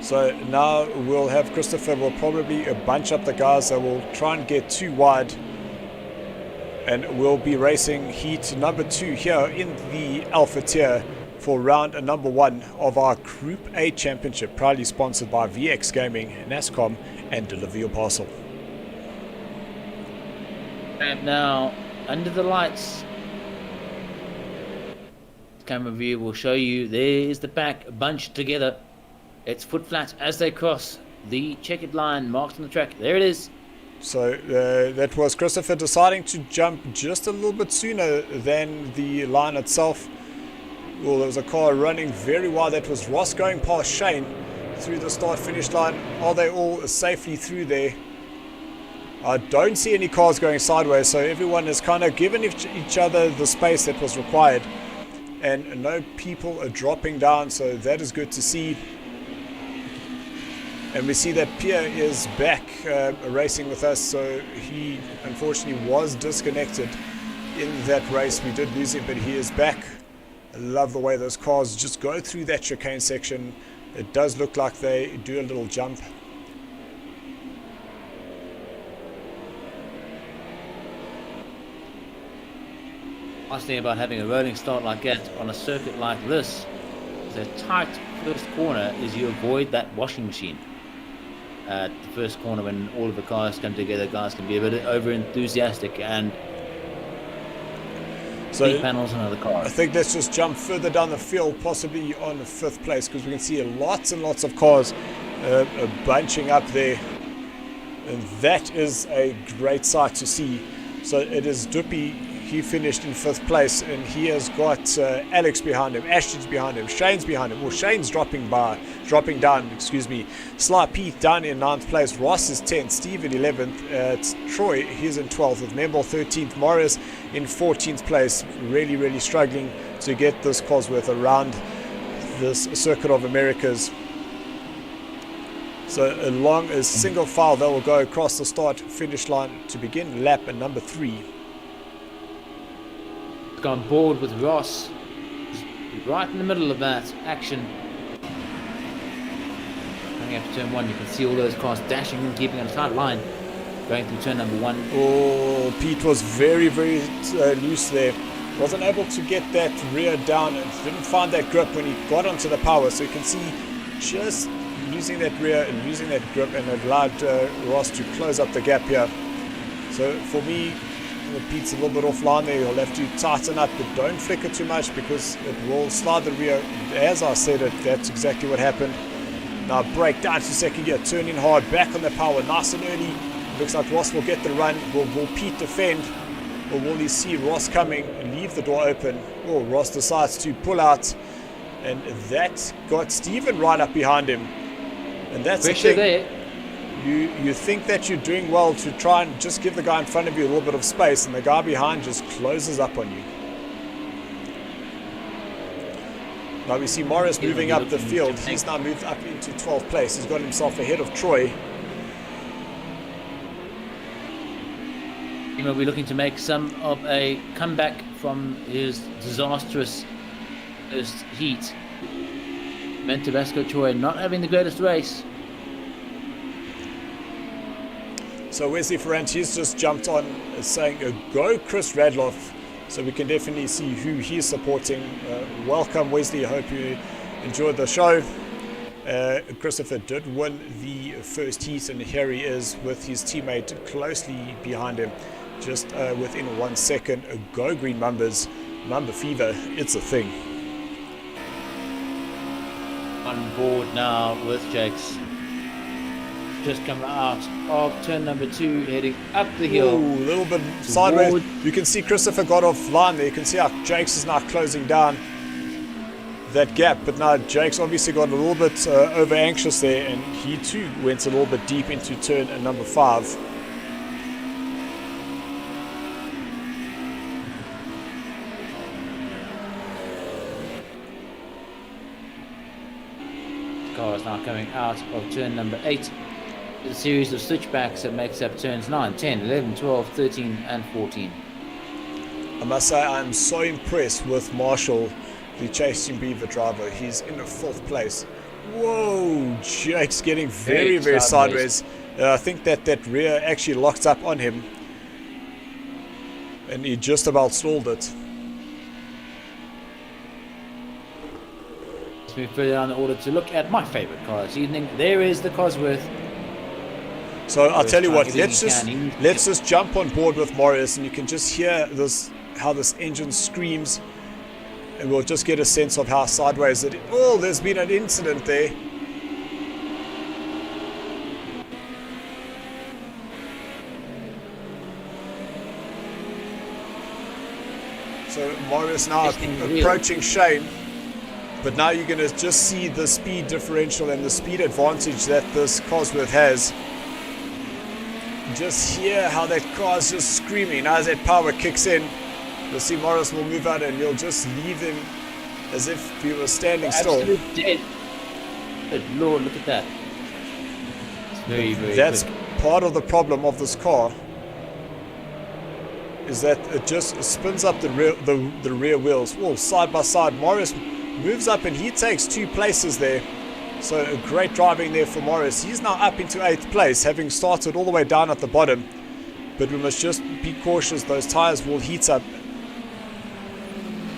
So now we'll have Christopher will probably bunch up the guys that will try and get too wide, and we'll be racing heat number 2 here in the Alpha tier for round number 1 of our Group A Championship, proudly sponsored by VX Gaming, NASCOM and Deliver Your Parcel. And now under the lights, camera view will show you there's the pack bunched together. It's foot flat as they cross the checkered line marked on the track. There it is. So that was Christopher deciding to jump just a little bit sooner than the line itself. Well, there was a car running very wide. That was Ross going past Shane through the start-finish line. Are they all safely through there? I don't see any cars going sideways, so everyone has kind of given each other the space that was required. And no people are dropping down, so that is good to see. And we see that Pierre is back racing with us, so he unfortunately was disconnected in that race. We did lose him, but he is back. I love the way those cars just go through that chicane section. It does look like they do a little jump. Nice thing about having a rolling start like that on a circuit like this, the tight first corner, is you avoid that washing machine. At the first corner, when all of the cars come together, guys can be a bit over enthusiastic and so panels on other cars. I think let's just jump further down the field, possibly on 5th place, because we can see lots and lots of cars bunching up there, and that is a great sight to see. So it is Duppy. He finished in 5th place, and he has got Alex behind him, Ashton's behind him, Shane's behind him. Well, Shane's dropping down, excuse me. Sly Pete down in 9th place. Ross is 10th, Steve in 11th. Troy, he's in 12th, with Membel 13th. Morris in 14th place. Really, really struggling to get this Cosworth around this Circuit of Americas. So along a single file, they will go across the start-finish line to begin lap number 3. On board with Ross, right in the middle of that action. Coming up to turn 1, you can see all those cars dashing and keeping on a tight line, going through turn number 1. Oh, Pete was very, very loose there. Wasn't able to get that rear down and didn't find that grip when he got onto the power. So you can see just losing that rear and losing that grip, and it allowed Ross to close up the gap here. So for me, Pete's a little bit offline there. You'll have to tighten up, but don't flicker too much because it will slide the rear. As I said it, that's exactly what happened. Now brake down to second gear, turn in hard, back on the power, nice and early. Looks like Ross will get the run. Will Pete defend, or will he see Ross coming and leave the door open? Oh, Ross decides to pull out, and that got Stephen right up behind him. And that's pressure the thing. there. You think that you're doing well to try and just give the guy in front of you a little bit of space, and the guy behind just closes up on you. Now we see Morris moving up the field. He's now moved up into 12th place. He's got himself ahead of Troy. He will be looking to make some of a comeback from his disastrous first heat. meant Tabasco Troy not having the greatest race. So Wesley Ferrant, he's just jumped on saying, go Chris Radloff. So we can definitely see who he's supporting. Welcome Wesley, I hope you enjoyed the show. Christopher did win the first heat, and here he is with his teammate closely behind him. Just within 1 second. Go Green Mumbers, Mumba Fever, it's a thing. On board now with Jakes. just come out of turn number 2, heading up the hill. Ooh, a little bit sideways. You can see Christopher got offline there. You can see how Jakes is now closing down that gap. But now Jakes obviously got a little bit over anxious there, and he too went a little bit deep into turn number 5. Car is now coming out of turn number 8. A series of switchbacks that makes up turns 9, 10, 11, 12, 13 and 14. I must say I'm so impressed with Marshall, the Chasing Beaver driver. He's in the 4th place. Whoa, Jake's getting very sideways. I think that rear actually locked up on him, and he just about stalled it. Let's move further down the order to look at my favourite car this evening. There is the Cosworth. So I'll tell you what, let's just jump on board with Morris, and you can just hear this, how this engine screams, and we'll just get a sense of how sideways it is. Oh, there's been an incident there. So Morris now approaching Shane, but now you're going to just see the speed differential and the speed advantage that this Cosworth has. Just hear how that car is just screaming. Now as that power kicks in, you'll see Morris will move out and you'll just leave him as if he was standing still. Absolute dead. Good Lord, look at that. It's very That's good. part of the problem of this car, is that it just spins up the rear wheels. Whoa, side by side. Morris moves up and he takes 2 places there. So a great driving there for Morris. He's now up into 8th place, having started all the way down at the bottom. But we must just be cautious. Those tires will heat up.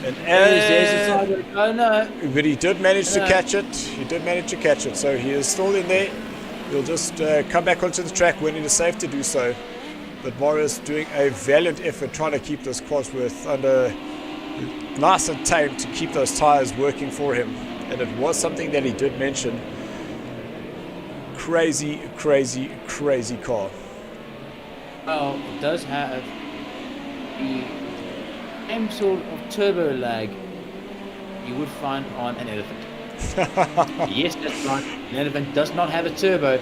And There's a sideways. Oh no! But he did manage to catch it. He did manage to catch it. So he is still in there. He'll just come back onto the track when it is safe to do so. But Morris doing a valiant effort trying to keep this Cosworth under nice and tame to keep those tires working for him. And it was something that he did mention. Crazy car. Well, it does have the same sort of turbo lag you would find on an elephant. Yes, that's right. An elephant does not have a turbo.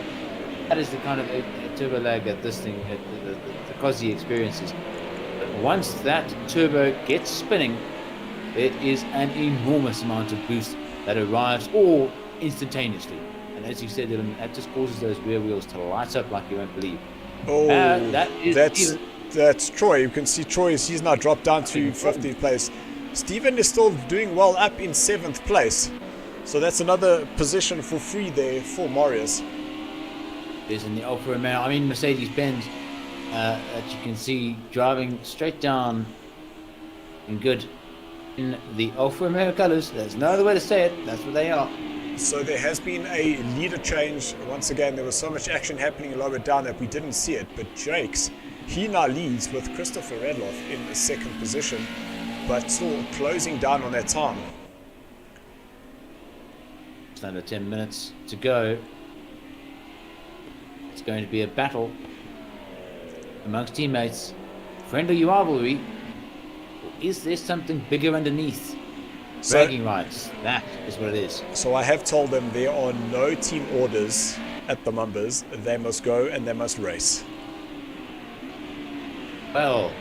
That is the kind of a turbo lag that this thing, the Cosy experiences. But once that turbo gets spinning, it is an enormous amount of boost that arrives all instantaneously. And as you said, that just causes those rear wheels to light up like you won't believe. Oh, that's Troy. You can see Troy, he's now dropped down to 15th place. Steven is still doing well up in 7th place. So that's another position for free there for Marius. There's in the Alfa Romeo, I mean Mercedes-Benz, that you can see driving straight down in good in the Alfa Romeo colours. There's no other way to say it. That's what they are. So there has been a leader change. Once again, there was so much action happening lower down that we didn't see it. But Jakes, he now leads with Christopher Radloff in the 2nd position, but still closing down on that time. Just under 10 minutes to go. It's going to be a battle amongst teammates. Friendly rivalry. Or is there something bigger underneath? Bragging rights. That is what it is. So I have told them there are no team orders at the Mumbers. They must go and they must race. Well.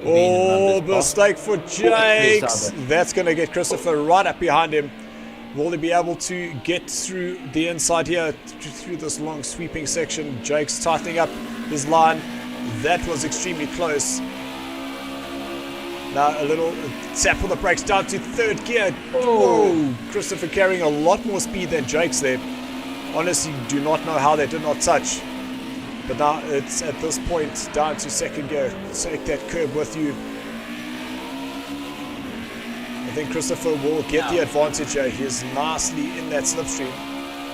Oh, mistake for Jakes. That's going to get Christopher right up behind him. Will he be able to get through the inside here, through this long sweeping section? Jakes tightening up his line. That was extremely close. Now a little tap on the brakes down to 3rd gear. Whoa, Christopher carrying a lot more speed than Jakes there. Honestly, do not know how they did not touch. But now it's at this point down to 2nd gear. Take that curb with you. I think Christopher will get the advantage here. He is nicely in that slipstream.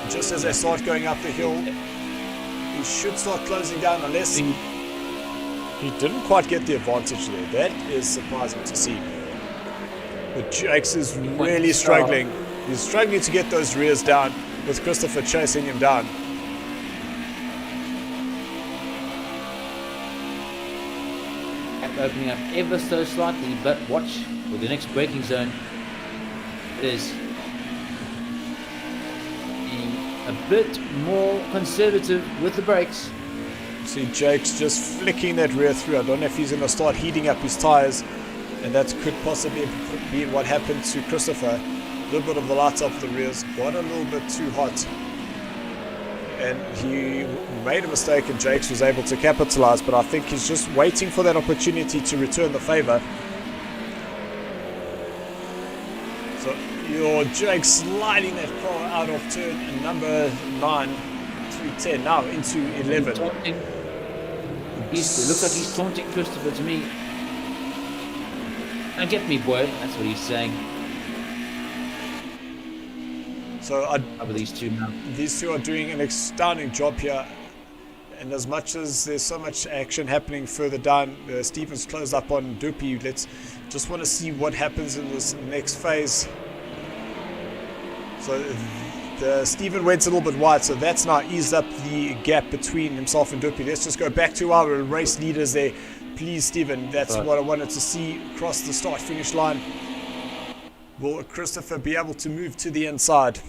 Just as they start going up the hill, he should start closing down unless he didn't quite get the advantage there. That is surprising to see. But Jakes is really struggling. He's struggling to get those rears down with Christopher chasing him down. gap opening up ever so slightly, but watch for the next braking zone. It is being a bit more conservative with the brakes. See Jake's just flicking that rear through. I don't know if he's going to start heating up his tires, and that could possibly be what happened to Christopher. A little bit of the lights off the rears, got a little bit too hot, and he made a mistake, and Jakes was able to capitalize, but I think he's just waiting for that opportunity to return the favor. So your Jake sliding that car out of turn number 9 through 10, now into 11. It looks like he's taunting Christopher to me. And get me, boy. That's what he's saying. So these two now. These two are doing an astounding job here. And as much as there's so much action happening further down, Stevens closed up on Dupi. Let's just want to see what happens in this next phase. So Steven went a little bit wide, so that's now eased up the gap between himself and Dupi. Let's just go back to our race leaders there. Please, Steven, that's what I wanted to see across the start-finish line. Will Christopher be able to move to the inside?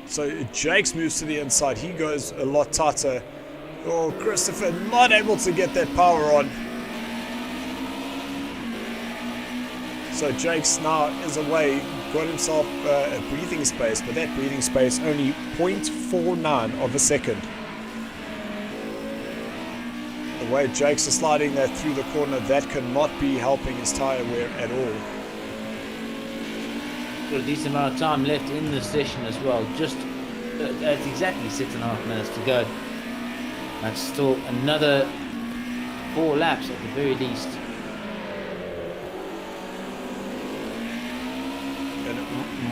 So Jakes moves to the inside. He goes a lot tighter. Oh, Christopher not able to get that power on. So Jakes now is away, got himself a breathing space, but that breathing space only 0.49 of a second. The way Jakes is sliding that through the corner, that cannot be helping his tyre wear at all. Got a decent amount of time left in the session as well. Just that's exactly 6.5 minutes to go. That's still another 4 laps at the very least.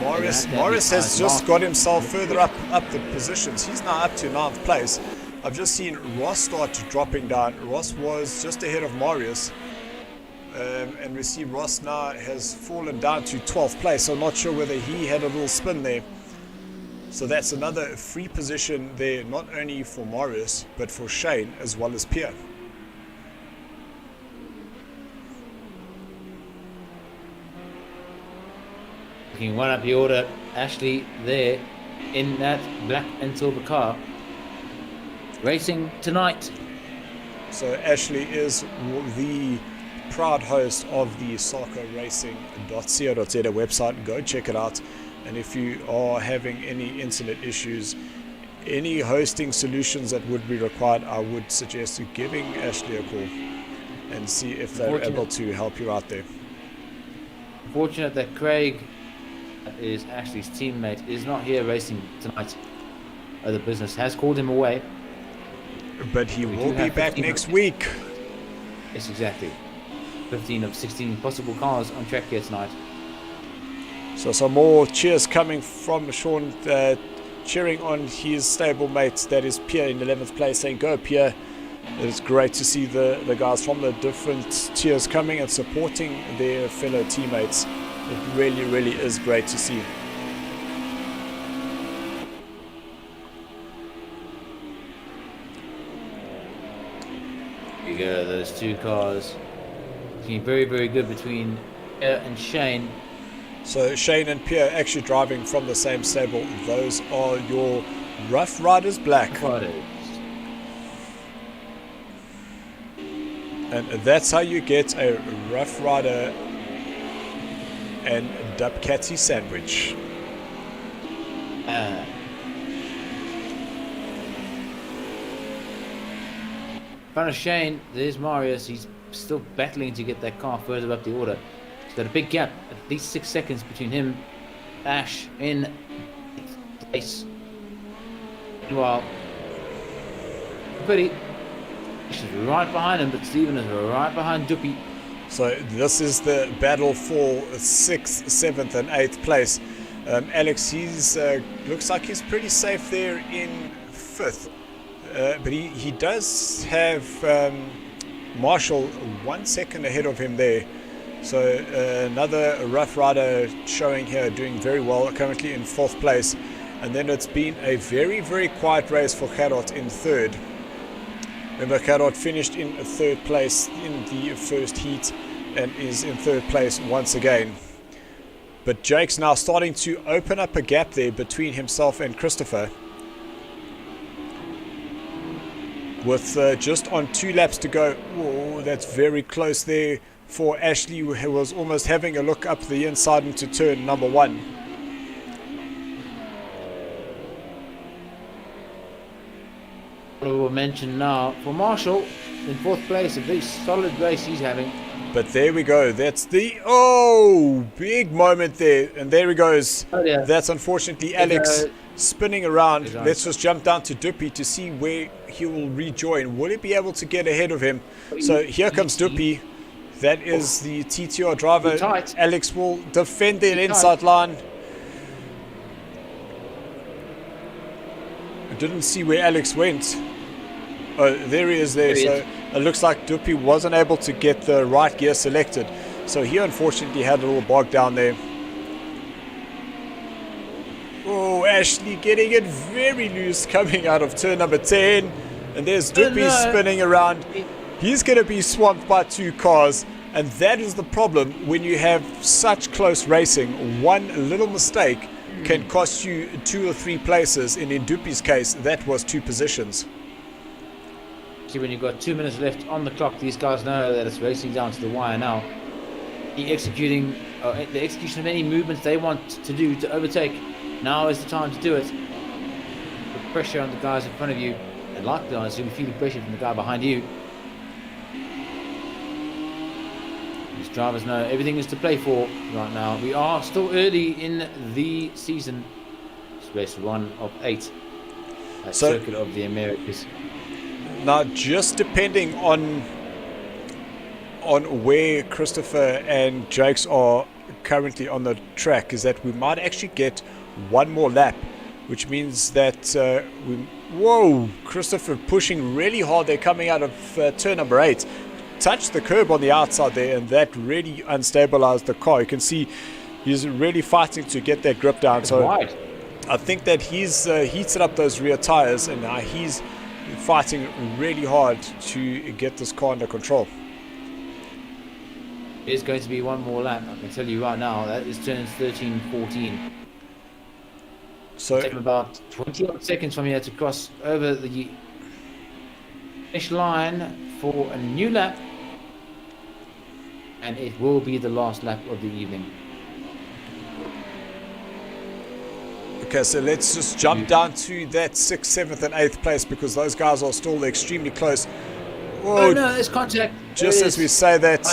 Morris has just got himself further up the positions. He's now up to 9th place. I've just seen Ross start dropping down. Ross was just ahead of Marius. And we see Ross now has fallen down to 12th place. So I'm not sure whether he had a little spin there. So that's another free position there, not only for Marius, but for Shane as well as Pierre. Looking one up the order, Ashley there in that black and silver car. Racing tonight. So Ashley is the proud host of the SARCO Racing.co.za website. Go check it out. And if you are having any internet issues, any hosting solutions that would be required, I would suggest giving Ashley a call and see if they're able to help you out there. Fortunate that Craig, that is Ashley's teammate, is not here racing tonight. The business has called him away. But he will be back next week. Yes, exactly. 15 of 16 possible cars on track here tonight. So some more cheers coming from Sean, cheering on his stablemate, that is Pierre in 11th place, saying go Pierre. It's great to see the guys from the different tiers coming and supporting their fellow teammates. It really, really is great to see. Here you go, those two cars looking very, very good between Pierre and Shane. So Shane and Pierre actually driving from the same stable. Those are your Rough Riders Black. And that's how you get a Rough Rider and Dubcatty sandwich. In front of Shane, there's Marius. He's still battling to get that car further up the order. He's got a big gap, at least 6 seconds between him, Ash in place. Meanwhile, Pretty is right behind him, but Steven is right behind Dupi. So this is the battle for 6th, 7th and 8th place. Alex, he's looks like he's pretty safe there in 5th. But he does have Marshall 1 second ahead of him there. So another Rough Rider showing here, doing very well, currently in 4th place. And then it's been a very, very quiet race for Gerard in third. Remember, Gerard finished in third place in the first heat and is in third place once again. But Jake's now starting to open up a gap there between himself and Christopher. With just on 2 laps to go. Whoa, that's very close there for Ashley, who was almost having a look up the inside into turn number 1. We will mention now for Marshall in 4th place, a very solid race he's having. But there we go. That's the big moment there, and there he goes. Oh, yeah. That's unfortunately Alex spinning around. Let's just jump down to Duppy to see where he will rejoin. Will he be able to get ahead of him? So here comes Duppy. That is the TTR driver. Alex will defend the inside line. I didn't see where Alex went. Oh, there he is there. So it looks like Duppy wasn't able to get the right gear selected. So he unfortunately had a little bog down there. Oh, Ashley getting it very loose coming out of turn number 10. And there's Duppy spinning around. He's going to be swamped by 2 cars. And that is the problem when you have such close racing. One little mistake can cost you 2 or 3 places. And in Duppy's case, that was 2 positions. See, when you've got 2 minutes left on the clock, these guys know that it's racing down to the wire now. The execution of any movements they want to do to overtake, now is the time to do it. Put pressure on the guys in front of you, and likewise you'll be feeling pressure from the guy behind you. These drivers know everything is to play for right now. We are still early in the season. It's race 1 of 8 at Circuit of the Americas. Now, just depending on where Christopher and Jakes are currently on the track, is that we might actually get 1 more lap, which means that Christopher pushing really hard. They're coming out of turn number 8, touched the curb on the outside there, and that really unstabilized the car. You can see he's really fighting to get that grip down. So I think that he's heated up those rear tires, and now he's fighting really hard to get this car under control. There's going to be 1 more lap, I can tell you right now. That is turns 13, 14. So it'll take about 20 odd seconds from here to cross over the finish line for a new lap, and it will be the last lap of the evening. Okay, so let's just jump down to that 6th, 7th and 8th place, because those guys are still extremely close. Oh no, there's contact. Just as we say that,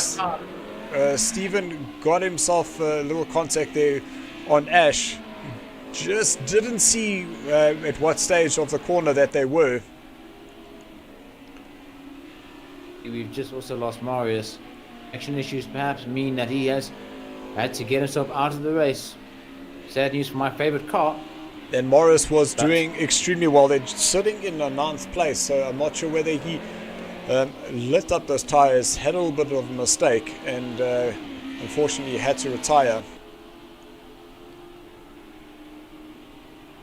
Stephen got himself a little contact there on Ash. Just didn't see at what stage of the corner that they were. We've just also lost Marius. Action issues perhaps mean that he has had to get himself out of the race. Sad news for my favorite car. And Morris was doing extremely well. They're sitting in the 9th place, so I'm not sure whether he lit up those tires, had a little bit of a mistake, and unfortunately had to retire.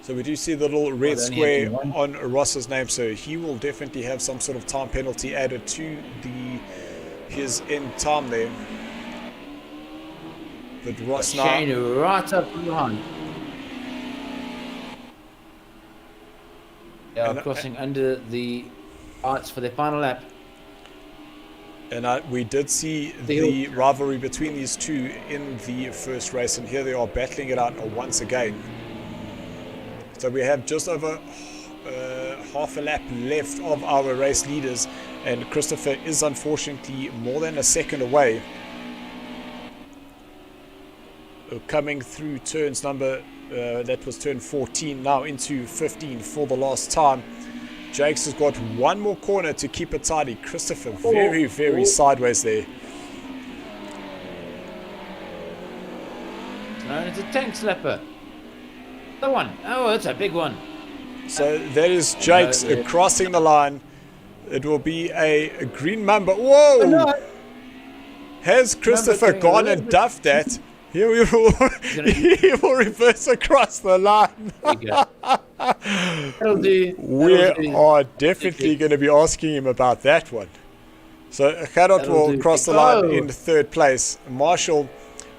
So we do see the little red square on Ross's name, so he will definitely have some sort of time penalty added to his end time there. But Ross now right up behind. They are crossing under the arts for their final lap. And we did see the rivalry between these two in the first race, and here they are battling it out once again. So we have just over half a lap left of our race leaders, and Christopher is unfortunately more than a second away. Coming through turns that was turn 14, now into 15 for the last time. Jakes has got 1 more corner to keep it tidy. Christopher very, very sideways there. And it's a tank slapper. The one. Oh, it's a big one. So that is Jakes crossing the line. It will be a green mamba. Whoa! Has Christopher gone and duffed that? Here we will, he will reverse across the line. We are definitely going to be asking him about that one. So Gerard will cross the line in third place. Marshall,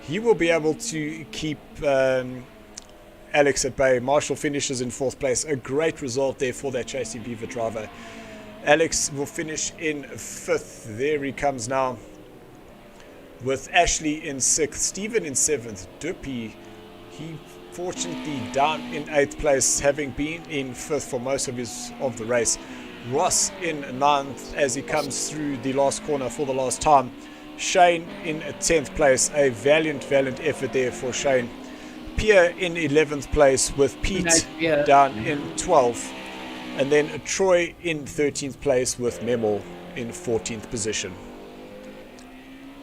he will be able to keep Alex at bay. Marshall finishes in fourth place. A great result there for that Chasing Beaver driver. Alex will finish in fifth. There he comes now, with Ashley in sixth, Stephen in seventh, Duppy, he fortunately down in eighth place, having been in fifth for most of the race. Ross in ninth as he comes through the last corner for the last time. Shane in 10th place, a valiant effort there for Shane. Pierre in 11th place with Pete down in 12th, and then Troy in 13th place with Memo in 14th position.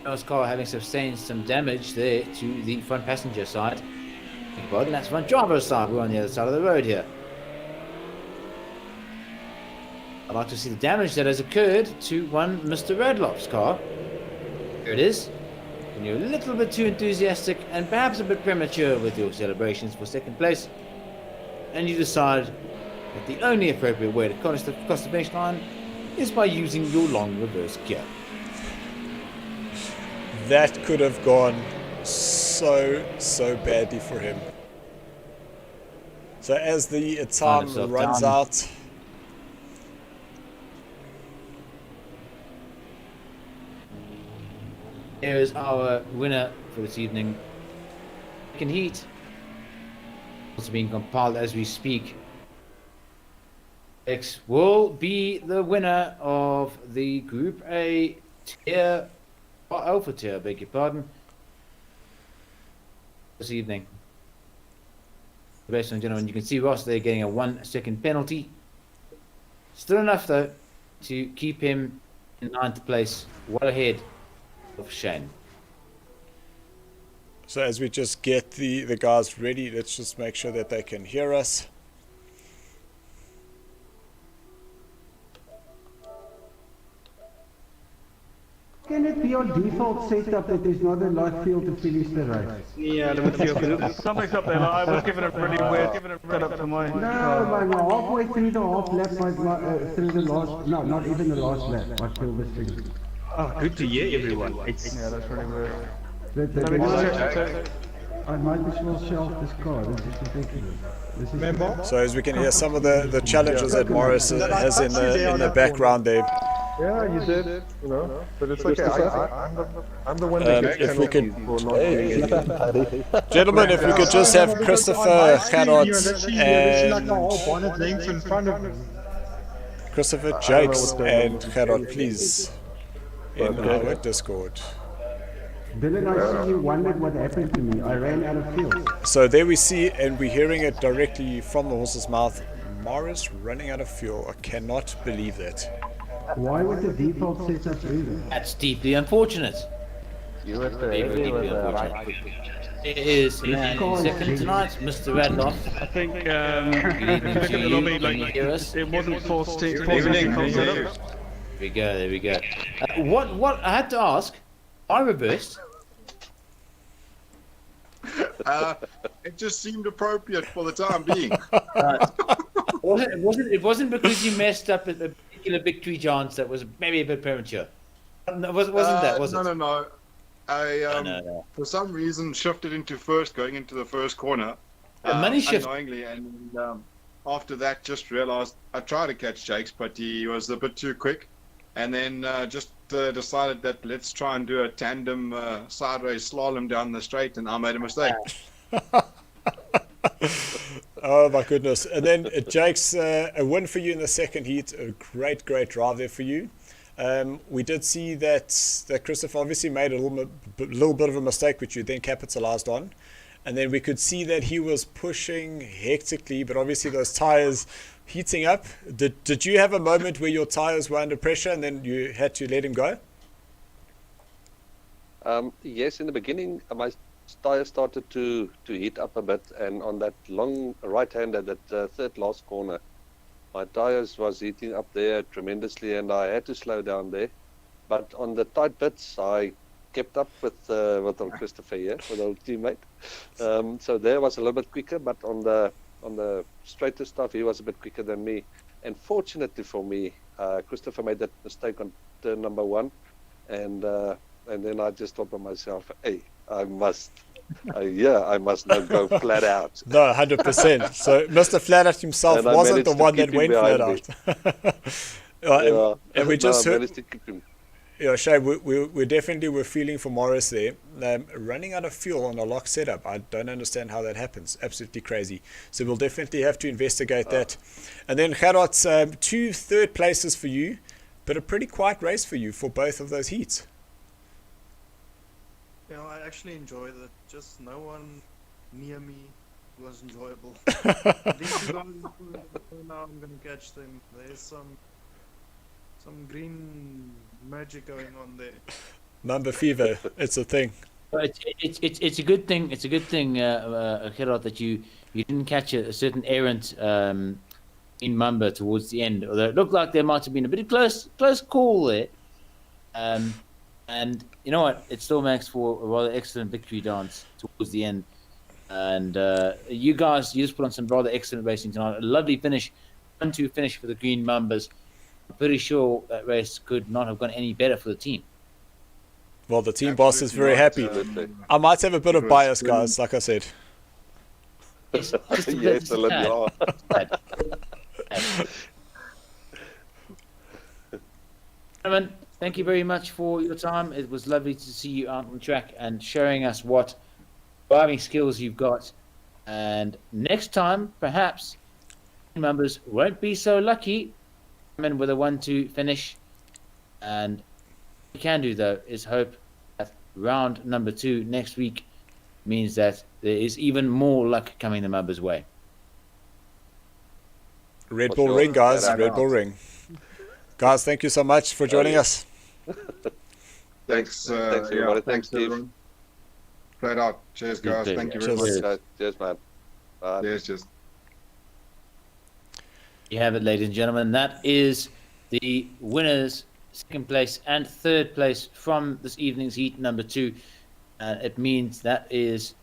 Noah's car having sustained some damage there to the front passenger side. And that's front driver's side. We're on the other side of the road here. I'd like to see the damage that has occurred to one Mr. Radloff's car. Here it is. And you're a little bit too enthusiastic and perhaps a bit premature with your celebrations for second place. And you decide that the only appropriate way to cross the finish line is by using your long reverse gear. That could have gone so badly for him. So as the time runs out, here is our winner for this evening. Second heat. Also being compiled as we speak. X will be the winner of the Group A tier, or Alpha tier, I beg your pardon, this evening. Ladies and gentlemen, you can see Ross there getting a 1 second penalty. Still enough though to keep him in 9th place, well ahead of Shane. So as we just get the guys ready, let's just make sure that they can hear us. Can it be on default setup that there's not a live field to finish the race? Yeah, something's up there. Like, I was given a really weird setup to mine. No, man, halfway through the half lap, through the last, no, not even the last lap, my field was finished. Oh, good to hear, everyone. Yeah, that's really weird. I might as well shelf this car. This is ridiculous. So as we can hear some of the challenges that Morris has in the background there. Yeah, you did, you know, but it's okay. I'm the one that gets if we could, not gentlemen, if we could just have Christopher, Gerard, and Christopher, Jakes, and Gerard, please, in our Discord. Dylan, I see you wondered what happened to me. I ran out of fuel. So there we see, and we're hearing it directly from the horse's mouth, Morris running out of fuel. I cannot believe that. Why would the default setup do that? That's deeply unfortunate. Very deeply unfortunate. It is man in second tonight, Mr. Radloff. I think look at the lobby, like, it wasn't forced to setup. There we go. What I had to ask, I reversed. It just seemed appropriate for the time being. It wasn't because you messed up a particular victory chance that was maybe a bit premature. Wasn't that? Was it? No. I for some reason shifted into first, going into the first corner. Money shift. Annoyingly, and after that, just realised I tried to catch Jakes, but he was a bit too quick, and then just decided that let's try and do a tandem sideways slalom down the straight, and I made a mistake. Oh my goodness. And then Jakes, a win for you in the second heat. A great drive there for you. We did see that Christopher obviously made a little bit of a mistake, which you then capitalized on. And then we could see that he was pushing hectically, but obviously those tires heating up. Did you have a moment where your tires were under pressure and then you had to let him go? Yes, in the beginning, my tires started to heat up a bit, and on that long right-hander, that third last corner, my tires was heating up there tremendously, and I had to slow down there. But on the tight bits, I kept up with old Christopher here, with old teammate. So there was a little bit quicker, but on the straighter stuff, he was a bit quicker than me. And fortunately for me, Christopher made that mistake on turn number 1, and then I just thought to myself, hey, I must not go flat out. No, 100%. So Mr. Flat Out himself And I wasn't the managed to one keep that him went flat behind me. out. And we just I heard, managed to keep him. yeah, Shay, we definitely were feeling for Morris there. Running out of fuel on a lock setup, I don't understand how that happens. Absolutely crazy. So we'll definitely have to investigate that. And then Gerard's 2 third places for you, but a pretty quiet race for you for both of those heats. Yeah, I actually enjoyed it. Just no one near me was enjoyable. These 2 guys, now I'm gonna catch them. There's some green magic going on there. Number fever, it's a thing. It's a good thing. It's a good thing, Gerard, that you didn't catch a certain errant in Mamba towards the end. Although it looked like there might have been a bit of close call there. And you know what? It still makes for a rather excellent victory dance towards the end. And you just put on some rather excellent racing tonight. A lovely finish, 1-2 finish for the Green Mambas. I'm pretty sure that race could not have gone any better for the team. Well, the team boss is very happy. I might have a bit of bias, guys, like I said. Yes, Yes, a little. Gentlemen, thank you very much for your time. It was lovely to see you out on the track and showing us what driving skills you've got. And next time, perhaps, members won't be so lucky. Come in with a 1-2 finish. And what we can do, though, is hope that round number 2 next week means that there is even more luck coming the members' way. Red Bull Ring, guys. Red Bull Ring. Guys, thank you so much for joining us. Thanks, Thanks, everybody. yeah, Thanks, Steve. everyone. Flat out. Cheers, guys. Thank you very much. Cheers, man. Bye. Cheers, cheers. You have it, ladies and gentlemen. That is the winners, second place and third place from this evening's heat number 2. It means that is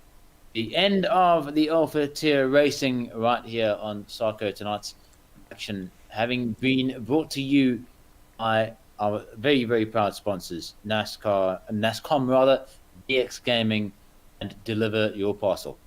the end of the Alpha Tier racing right here on SARCO tonight's action, having been brought to you by our very, very proud sponsors, NASCOM rather, DX Gaming, and Deliver Your Parcel.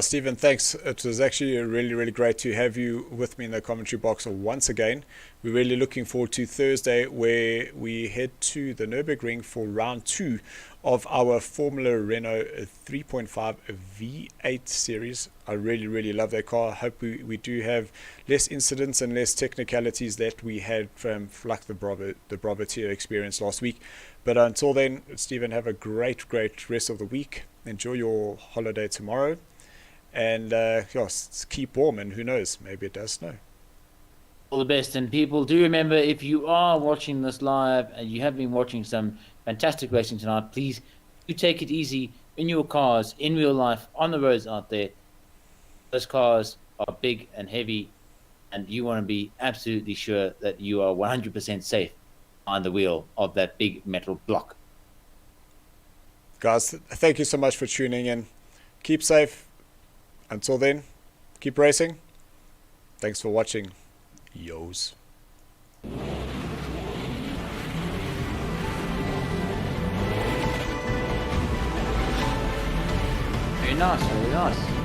Stephen, thanks. It was actually really, really great to have you with me in the commentary box once again. We're really looking forward to Thursday, where we head to the Nürburgring for round 2 of our Formula Renault 3.5 V8 series. I really, really love that car. I hope we do have less incidents and less technicalities that we had from like the Bravo Tier experience last week. But until then, Stephen, have a great rest of the week. Enjoy your holiday tomorrow. And keep warm, and who knows, maybe it does snow. All the best. And people, do remember, if you are watching this live and you have been watching some fantastic racing tonight, please do take it easy in your cars, in real life, on the roads out there. Those cars are big and heavy, and you want to be absolutely sure that you are 100% safe behind the wheel of that big metal block. Guys, thank you so much for tuning in. Keep safe. Until then, keep racing. Thanks for watching. Yos. Very nice, very nice.